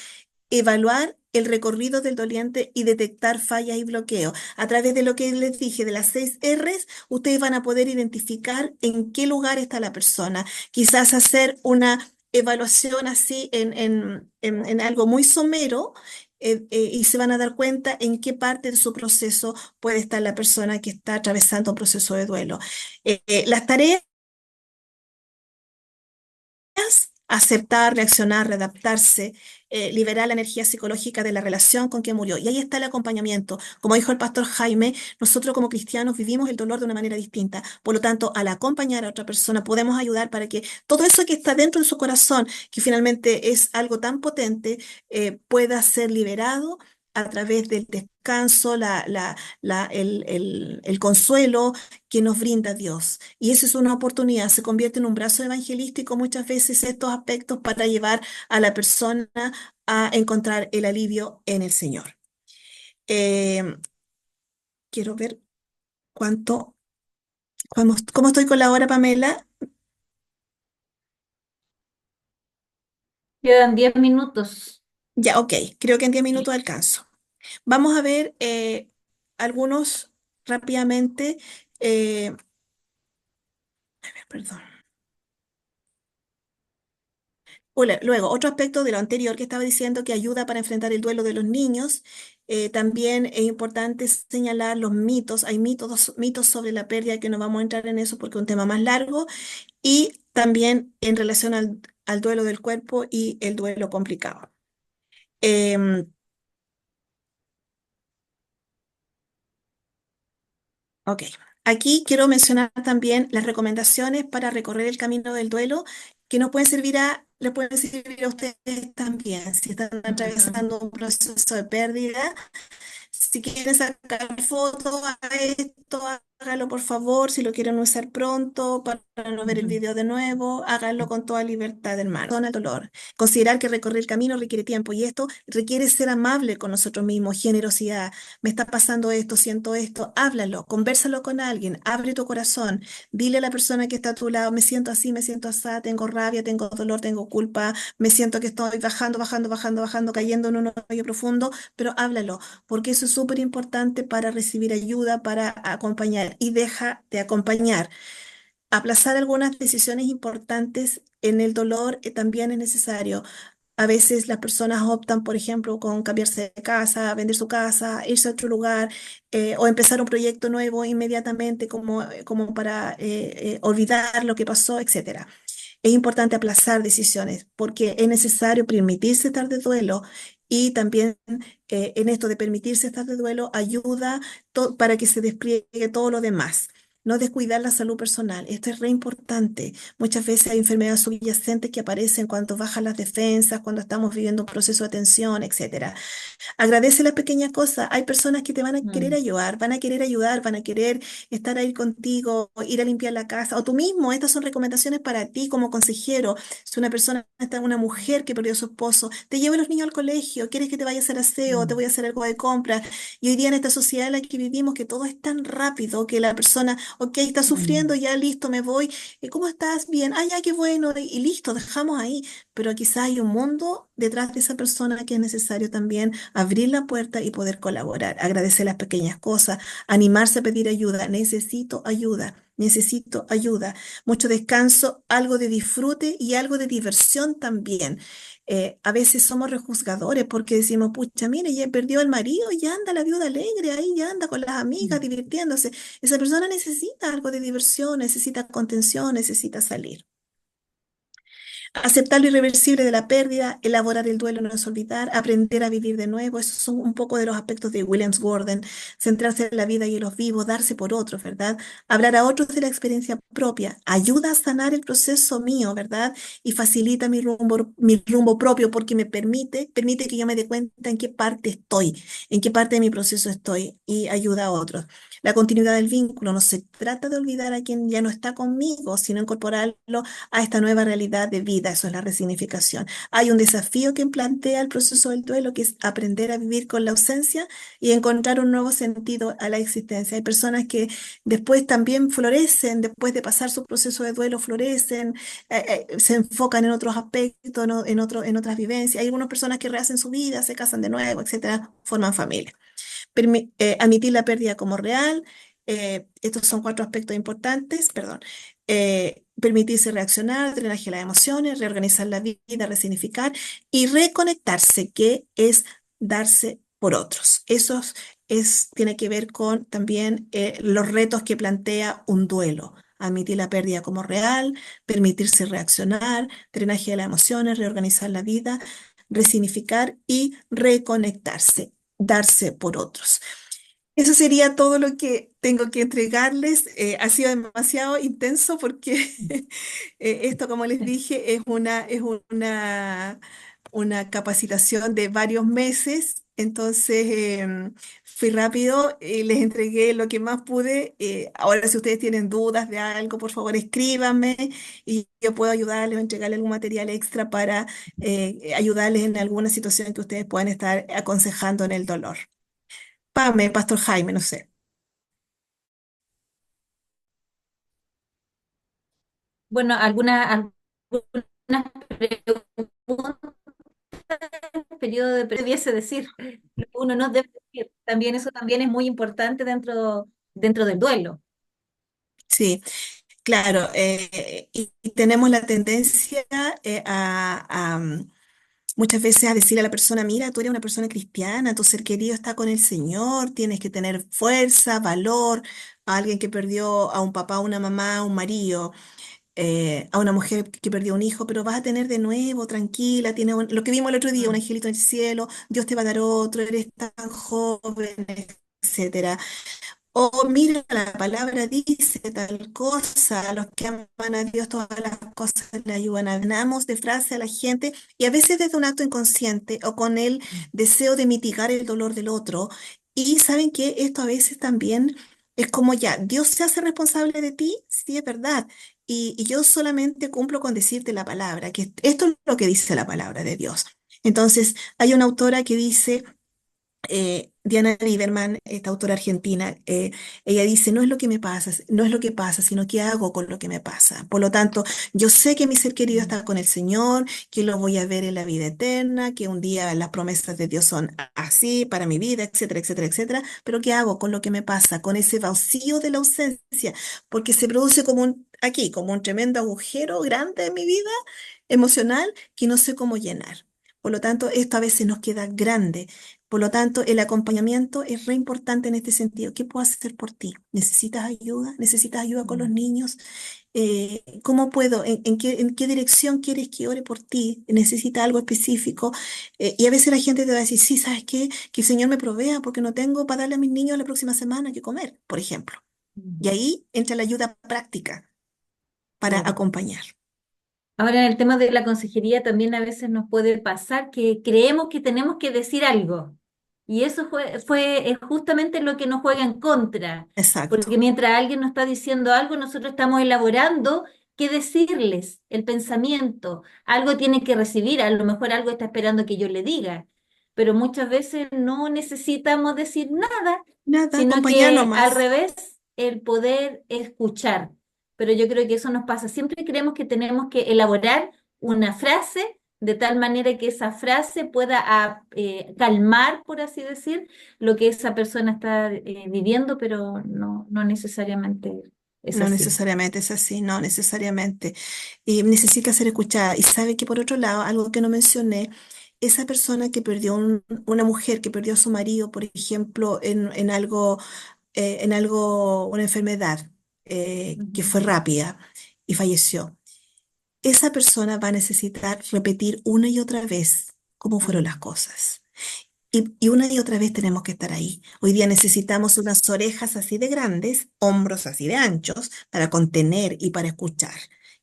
evaluar el recorrido del doliente y detectar fallas y bloqueos. A través de lo que les dije de las 6 Rs, ustedes van a poder identificar en qué lugar está la persona. Quizás hacer una evaluación así en algo muy somero, y se van a dar cuenta en qué parte de su proceso puede estar la persona que está atravesando un proceso de duelo. Las tareas: aceptar, reaccionar, readaptarse, liberar la energía psicológica de la relación con quien murió. Y ahí está el acompañamiento. Como dijo el pastor Jaime, nosotros como cristianos vivimos el dolor de una manera distinta. Por lo tanto, al acompañar a otra persona, podemos ayudar para que todo eso que está dentro de su corazón, que finalmente es algo tan potente, pueda ser liberado a través del descanso, el consuelo que nos brinda Dios. Y esa es una oportunidad, se convierte en un brazo evangelístico muchas veces estos aspectos para llevar a la persona a encontrar el alivio en el Señor. Eh, quiero ver cómo estoy con la hora, Pamela. Quedan 10 minutos. Ya, ok, creo que en 10 minutos alcanzo. Vamos a ver algunos rápidamente. Perdón. Luego, otro aspecto de lo anterior que estaba diciendo que ayuda para enfrentar el duelo de los niños, también es importante señalar los mitos. Hay mitos sobre la pérdida, que no vamos a entrar en eso porque es un tema más largo, y también en relación al duelo del cuerpo y el duelo complicado. Em, ok, aquí quiero mencionar también las recomendaciones para recorrer el camino del duelo que les pueden servir a ustedes también si están atravesando un proceso de pérdida. Si quieren sacar fotos a esto, hágalo por favor. Si lo quieren usar pronto para no ver el video de nuevo, háganlo con toda libertad, hermano. Con el dolor. Considerar que recorrer el camino requiere tiempo y esto requiere ser amable con nosotros mismos, generosidad. Me está pasando esto, siento esto, háblalo, convérsalo con alguien, abre tu corazón, dile a la persona que está a tu lado: me siento así, me siento así, tengo rabia, tengo dolor, tengo culpa, me siento que estoy bajando, bajando, bajando, bajando, cayendo en un hoyo profundo, pero háblalo, porque eso es súper importante para recibir ayuda, para acompañar, y deja de acompañar. Aplazar algunas decisiones importantes en el dolor también es necesario. A veces las personas optan, por ejemplo, con cambiarse de casa, vender su casa, irse a otro lugar, o empezar un proyecto nuevo inmediatamente como para olvidar lo que pasó, etcétera. Es importante aplazar decisiones porque es necesario permitirse estar de duelo, y también en esto de permitirse estar de duelo ayuda para que se despliegue todo lo demás. no descuidar la salud personal. Esto es re importante. Muchas veces hay enfermedades subyacentes que aparecen cuando bajan las defensas, cuando estamos viviendo un proceso de tensión, etcétera. Agradece las pequeñas cosas. Hay personas que te van a querer Mm, ayudar, van a querer estar ahí contigo, ir a limpiar la casa, o tú mismo. Estas son recomendaciones para ti como consejero. Si una mujer que perdió a su esposo, te lleva a los niños al colegio, quieres que te vaya a hacer aseo, te mm, voy a hacer algo de compra. Y hoy día en esta sociedad en la que vivimos, que todo es tan rápido, que la persona, ok, está sufriendo, mm, ya listo, me voy. ¿Cómo estás? Bien. Ah, ya, qué bueno. Y listo, dejamos ahí. Pero quizás hay un mundo detrás de esa persona que es necesario también abrir la puerta y poder colaborar, agradecer las pequeñas cosas, animarse a pedir ayuda. Necesito ayuda, necesito ayuda. Mucho descanso, algo de disfrute y algo de diversión también. A veces somos rejuzgadores porque decimos, pucha, mire, ya perdió el marido, ya anda la viuda alegre, ahí ya anda con las amigas mm. divirtiéndose. Esa persona necesita algo de diversión, necesita contención, necesita salir. Aceptar lo irreversible de la pérdida, elaborar el duelo, no es olvidar, aprender a vivir de nuevo. Esos son un poco de los aspectos de Williams Gordon. Centrarse en la vida y en los vivos, darse por otros, ¿verdad? Hablar a otros de la experiencia propia. Ayuda a sanar el proceso mío, ¿verdad? Y facilita mi rumbo propio porque permite que yo me dé cuenta en qué parte estoy, en qué parte de mi proceso estoy y ayuda a otros. La continuidad del vínculo. No se trata de olvidar a quien ya no está conmigo, sino incorporarlo a esta nueva realidad de vida. Eso es la resignificación. Hay un desafío que plantea el proceso del duelo, que es aprender a vivir con la ausencia y encontrar un nuevo sentido a la existencia. Hay personas que después también florecen, después de pasar su proceso de duelo, florecen, se enfocan en otros aspectos, ¿no? En otras vivencias. Hay algunas personas que rehacen su vida, se casan de nuevo, etcétera, forman familia. Admitir la pérdida como real. Estos son cuatro aspectos importantes, perdón. Permitirse reaccionar, drenaje de las emociones, reorganizar la vida, resignificar y reconectarse, que es darse por otros. Tiene que ver con también los retos que plantea un duelo. Admitir la pérdida como real, permitirse reaccionar, drenaje de las emociones, reorganizar la vida, resignificar y reconectarse, darse por otros. Eso sería todo lo que tengo que entregarles. Ha sido demasiado intenso porque esto, como les dije, una capacitación de varios meses. Entonces, fui rápido y les entregué lo que más pude. Ahora, si ustedes tienen dudas de algo, por favor, escríbanme y yo puedo ayudarles o entregarles algún material extra para ayudarles en alguna situación que ustedes puedan estar aconsejando en el dolor. Pame, Pastor Jaime, no sé. Bueno, algunas preguntas, periodo de debiese decir, lo que uno no debe decir. También eso también es muy importante dentro del duelo. Sí, claro. Y tenemos la tendencia muchas veces a decirle a la persona, mira, tú eres una persona cristiana, tu ser querido está con el Señor, tienes que tener fuerza, valor, a alguien que perdió a un papá, a una mamá, a un marido, a una mujer que perdió un hijo, pero vas a tener de nuevo, tranquila, lo que vimos el otro día, un Mm. angelito en el cielo, Dios te va a dar otro, eres tan joven, etcétera. O mira, la palabra dice tal cosa, a los que aman a Dios todas las cosas le ayudan. Hablamos de frase a la gente y a veces desde un acto inconsciente o con el deseo de mitigar el dolor del otro. Y saben que esto a veces también es como ya, Dios se hace responsable de ti, sí es verdad. Y yo solamente cumplo con decirte la palabra, que esto es lo que dice la palabra de Dios. Entonces, hay una autora que dice Diana Lieberman, esta autora argentina, ella dice, no es lo que me pasa, no es lo que pasa, sino qué hago con lo que me pasa. Por lo tanto, yo sé que mi ser querido Mm. está con el Señor, que lo voy a ver en la vida eterna, que un día las promesas de Dios son así para mi vida, etcétera, etcétera, etcétera. Pero ¿qué hago con lo que me pasa, con ese vacío de la ausencia? Porque se produce como un tremendo agujero grande en mi vida emocional que no sé cómo llenar. Por lo tanto, esto a veces nos queda grande. Por lo tanto, el acompañamiento es re importante en este sentido. ¿Qué puedo hacer por ti? ¿Necesitas ayuda? ¿Necesitas ayuda con los Mm. niños? ¿Cómo puedo? ¿En qué dirección quieres que ore por ti? ¿Necesita algo específico? Y a veces la gente te va a decir, sí, ¿sabes qué? Que el Señor me provea porque no tengo para darle a mis niños la próxima semana que comer, por ejemplo. Y ahí entra la ayuda práctica para Claro. acompañar. Ahora, en el tema de la consejería también a veces nos puede pasar que creemos que tenemos que decir algo. Y eso es justamente lo que nos juega en contra. Porque Exacto. mientras alguien nos está diciendo algo, nosotros estamos elaborando qué decirles, el pensamiento. Algo tienen que recibir, a lo mejor algo está esperando que yo le diga. Pero muchas veces no necesitamos decir nada, Nada, sino acompañar que al nomás. revés, el poder escuchar. Pero yo creo que eso nos pasa. Siempre creemos que tenemos que elaborar una frase de tal manera que esa frase pueda calmar, por así decir, lo que esa persona está viviendo, pero no necesariamente es No así. necesariamente es así, no necesariamente. Y necesita ser escuchada. Y sabe que por otro lado, algo que no mencioné, esa persona que perdió una mujer que perdió a su marido, por ejemplo, en algo, una enfermedad que Ujú. fue rápida y falleció. Esa persona va a necesitar repetir una y otra vez cómo fueron Mm, las cosas. Y una y otra vez tenemos que estar ahí. Hoy día necesitamos unas orejas así de grandes, hombros así de anchos, para contener y para escuchar.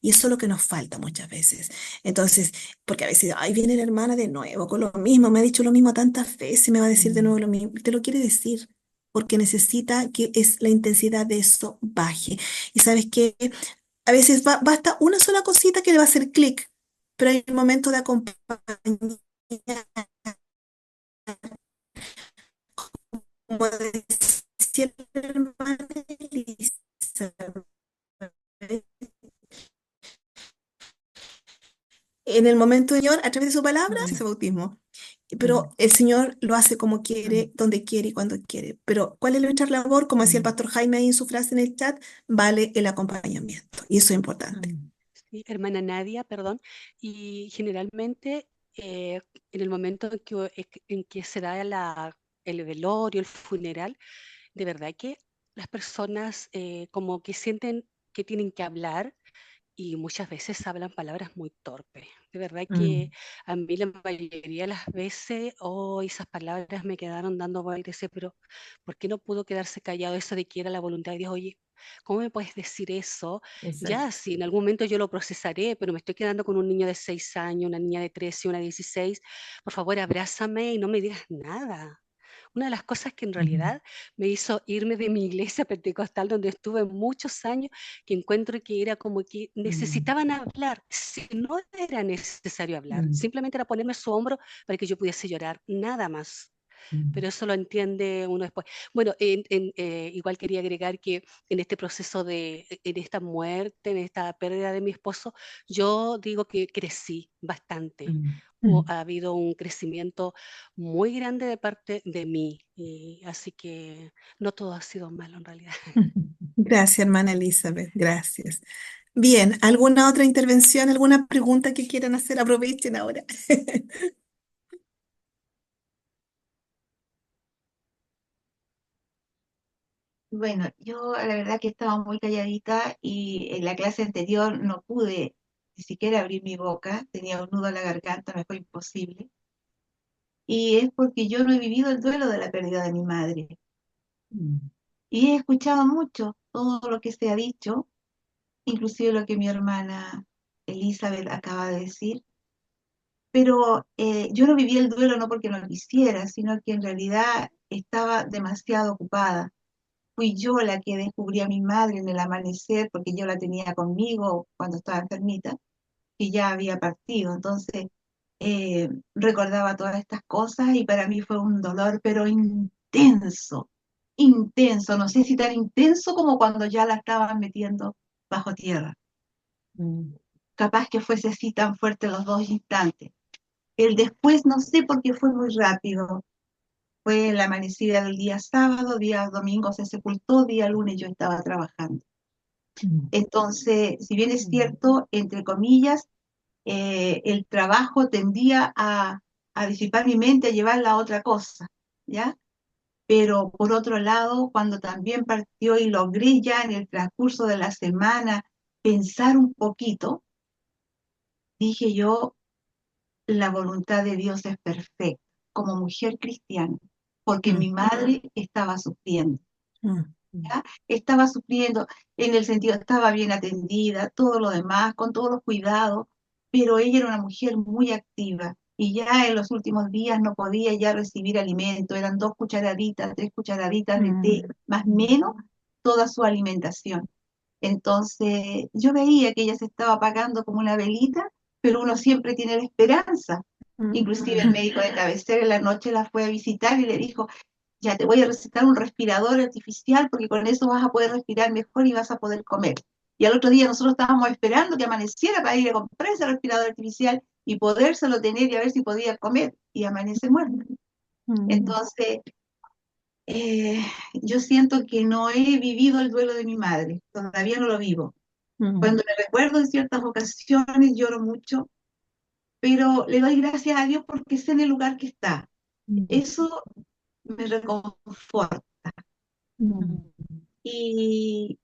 Y eso es lo que nos falta muchas veces. Entonces, porque a veces, ay, viene la hermana de nuevo con lo mismo, me ha dicho lo mismo tantas veces, me va a decir de mm, nuevo lo mismo. Te lo quiere decir, porque necesita que la intensidad de eso baje. Y sabes que a veces basta una sola cosita que le va a hacer clic, pero hay un momento de acompañar, como decía la hermana Elizabeth, en el momento del Señor, a través de su palabra, mm, ese bautismo. mm, Pero el Señor lo hace como mm, quiere, donde quiere y cuando quiere. Pero ¿cuál es nuestra labor? Como decía el mm, pastor Jaime ahí en su frase en el chat, vale el acompañamiento. Y eso es importante. mm, Sí, hermana Nadia, perdón, y generalmente en el momento en que se da el velorio, el funeral, de verdad que las personas como que sienten que tienen que hablar y muchas veces hablan palabras muy torpes. De verdad que mm, a mí la mayoría de las veces, oh, esas palabras me quedaron dando vueltas, pero ¿por qué no pudo quedarse callado eso de que era la voluntad de Dios? Oye, ¿cómo me puedes decir eso? Ya, exacto. si en algún momento yo lo procesaré, pero me estoy quedando con un niño de 6 años, una niña de 13, una de 16, por favor, abrázame y no me digas nada. Una de las cosas que en Mm, realidad me hizo irme de mi iglesia pentecostal, donde estuve muchos años, que encuentro que era como que mm, necesitaban hablar. Si no era necesario hablar, mm, simplemente era ponerme su hombro para que yo pudiese llorar, nada más. mm, Pero eso lo entiende uno después. Bueno, igual quería agregar que en este proceso en esta muerte, en esta pérdida de mi esposo, yo digo que crecí bastante. mm, mm. Ha habido un crecimiento muy grande de parte de mí, y así que no todo ha sido malo en realidad. Gracias, hermana Elizabeth. Gracias. Bien, ¿alguna otra intervención, alguna pregunta que quieran hacer? Aprovechen ahora. Bueno, yo la verdad que estaba muy calladita y en la clase anterior no pude ni siquiera abrir mi boca, tenía un nudo en la garganta, me fue imposible. Y es porque yo no he vivido el duelo de la pérdida de mi madre. Mm, Y he escuchado mucho todo lo que se ha dicho, inclusive lo que mi hermana Elizabeth acaba de decir, pero yo no viví el duelo no porque no quisiera, sino que en realidad estaba demasiado ocupada. Fui yo la que descubrí a mi madre en el amanecer, porque yo la tenía conmigo cuando estaba enfermita, y ya había partido. Entonces, recordaba todas estas cosas y para mí fue un dolor, pero intenso, intenso. No sé si tan intenso como cuando ya la estaban metiendo bajo tierra. mm, Capaz que fuese así tan fuerte los dos instantes. El después no sé por qué fue muy rápido. Fue la amanecida del día sábado, día domingo se sepultó, día lunes yo estaba trabajando. mm, Entonces, si bien es mm, cierto, entre comillas, el trabajo tendía a disipar mi mente, a llevarla a otra cosa, ¿ya? Pero por otro lado, cuando también partió y logré ya en el transcurso de la semana pensar un poquito, dije yo, la voluntad de Dios es perfecta como mujer cristiana, porque mm, mi madre estaba sufriendo. Mm. ¿ya? Estaba sufriendo en el sentido, estaba bien atendida, todo lo demás, con todos los cuidados, pero ella era una mujer muy activa y ya en los últimos días no podía ya recibir alimento, eran 2 cucharaditas, 3 cucharaditas de té, más o menos toda su alimentación. Entonces yo veía que ella se estaba apagando como una velita, pero uno siempre tiene la esperanza. Inclusive el médico de cabecera en la noche la fue a visitar y le dijo, ya te voy a recetar un respirador artificial porque con eso vas a poder respirar mejor y vas a poder comer. Y al otro día nosotros estábamos esperando que amaneciera para ir a comprar ese respirador artificial y podérselo tener y a ver si podía comer. Y amanece muerto. Entonces, yo siento que no he vivido el duelo de mi madre, todavía no lo vivo. Cuando me recuerdo en ciertas ocasiones lloro mucho, pero le doy gracias a Dios porque sé en el lugar que está. Eso me reconforta. Y,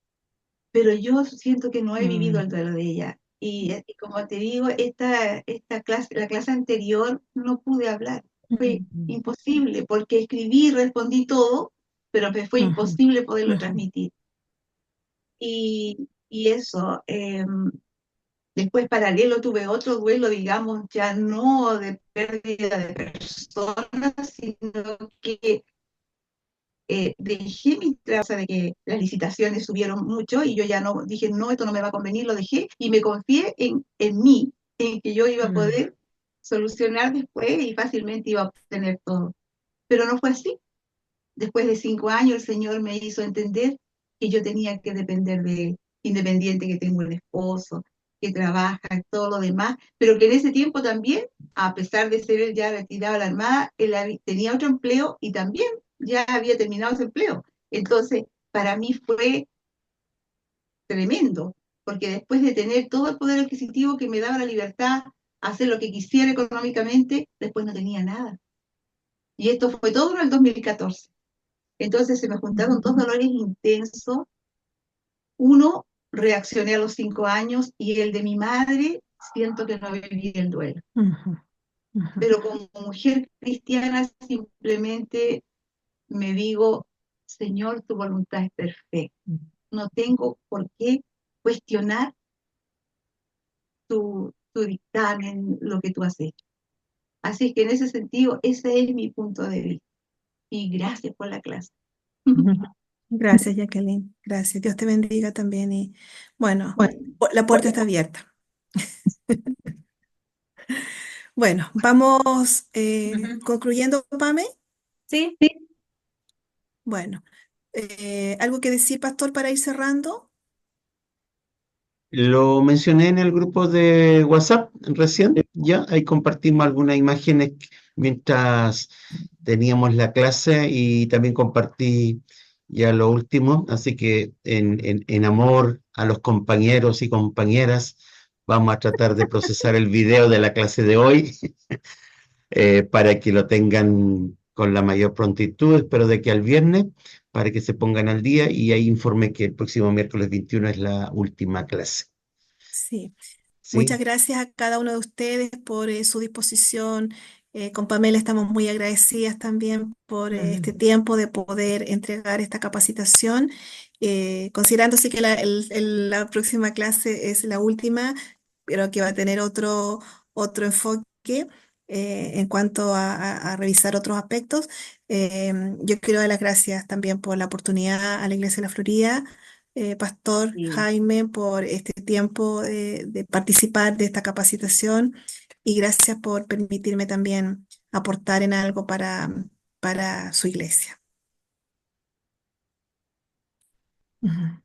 pero yo siento que no he vivido el duelo de ella. Y como te digo, esta clase, la clase anterior no pude hablar. Fue imposible porque escribí, respondí todo, pero me fue imposible poderlo transmitir. Y eso, después paralelo tuve otro duelo, digamos, ya no de pérdida de personas, sino que dejé mi trabajo de que las licitaciones subieron mucho y yo ya no dije, no, esto no me va a convenir, lo dejé y me confié en mí, en que yo iba a poder solucionar después y fácilmente iba a obtener todo. Pero no fue así. Después de 5 años el Señor me hizo entender que yo tenía que depender de Él, independiente que tengo un esposo, que trabaja, todo lo demás, pero que en ese tiempo también, a pesar de ser él ya retirado de la Armada, él tenía otro empleo y también ya había terminado ese empleo. Entonces, para mí fue tremendo, porque después de tener todo el poder adquisitivo que me daba la libertad, hacer lo que quisiera económicamente, después no tenía nada. Y esto fue todo en el 2014. Entonces se me juntaron dos dolores intensos. Uno, reaccioné a los 5 años y el de mi madre, siento que no viví el duelo. Pero como mujer cristiana simplemente me digo, Señor, tu voluntad es perfecta. No tengo por qué cuestionar tu dictamen, lo que tú has hecho. Así que en ese sentido, ese es mi punto de vista. Y gracias por la clase. Gracias, Jacqueline. Gracias. Dios te bendiga también. Y bueno, la puerta está abierta. Bueno, vamos concluyendo, Pame. Sí, Bueno, ¿algo que decir, Pastor, para ir cerrando? Lo mencioné en el grupo de WhatsApp recién, ya ahí compartimos algunas imágenes mientras teníamos la clase y también compartí ya lo último, así que en amor a los compañeros y compañeras vamos a tratar de procesar el video de la clase de hoy para que lo tengan con la mayor prontitud, espero de que al viernes, para que se pongan al día y ahí informe que el próximo miércoles 21 es la última clase. Sí. Muchas ¿Sí? gracias a cada uno de ustedes por su disposición. Con Pamela estamos muy agradecidas también por este tiempo de poder entregar esta capacitación. Considerándose que la próxima clase es la última, pero que va a tener otro enfoque en cuanto a revisar otros aspectos. Yo quiero dar las gracias también por la oportunidad a la Iglesia de la Florida, Pastor Sí. Jaime, por este tiempo de participar de esta capacitación y gracias por permitirme también aportar en algo para su iglesia. Ujú.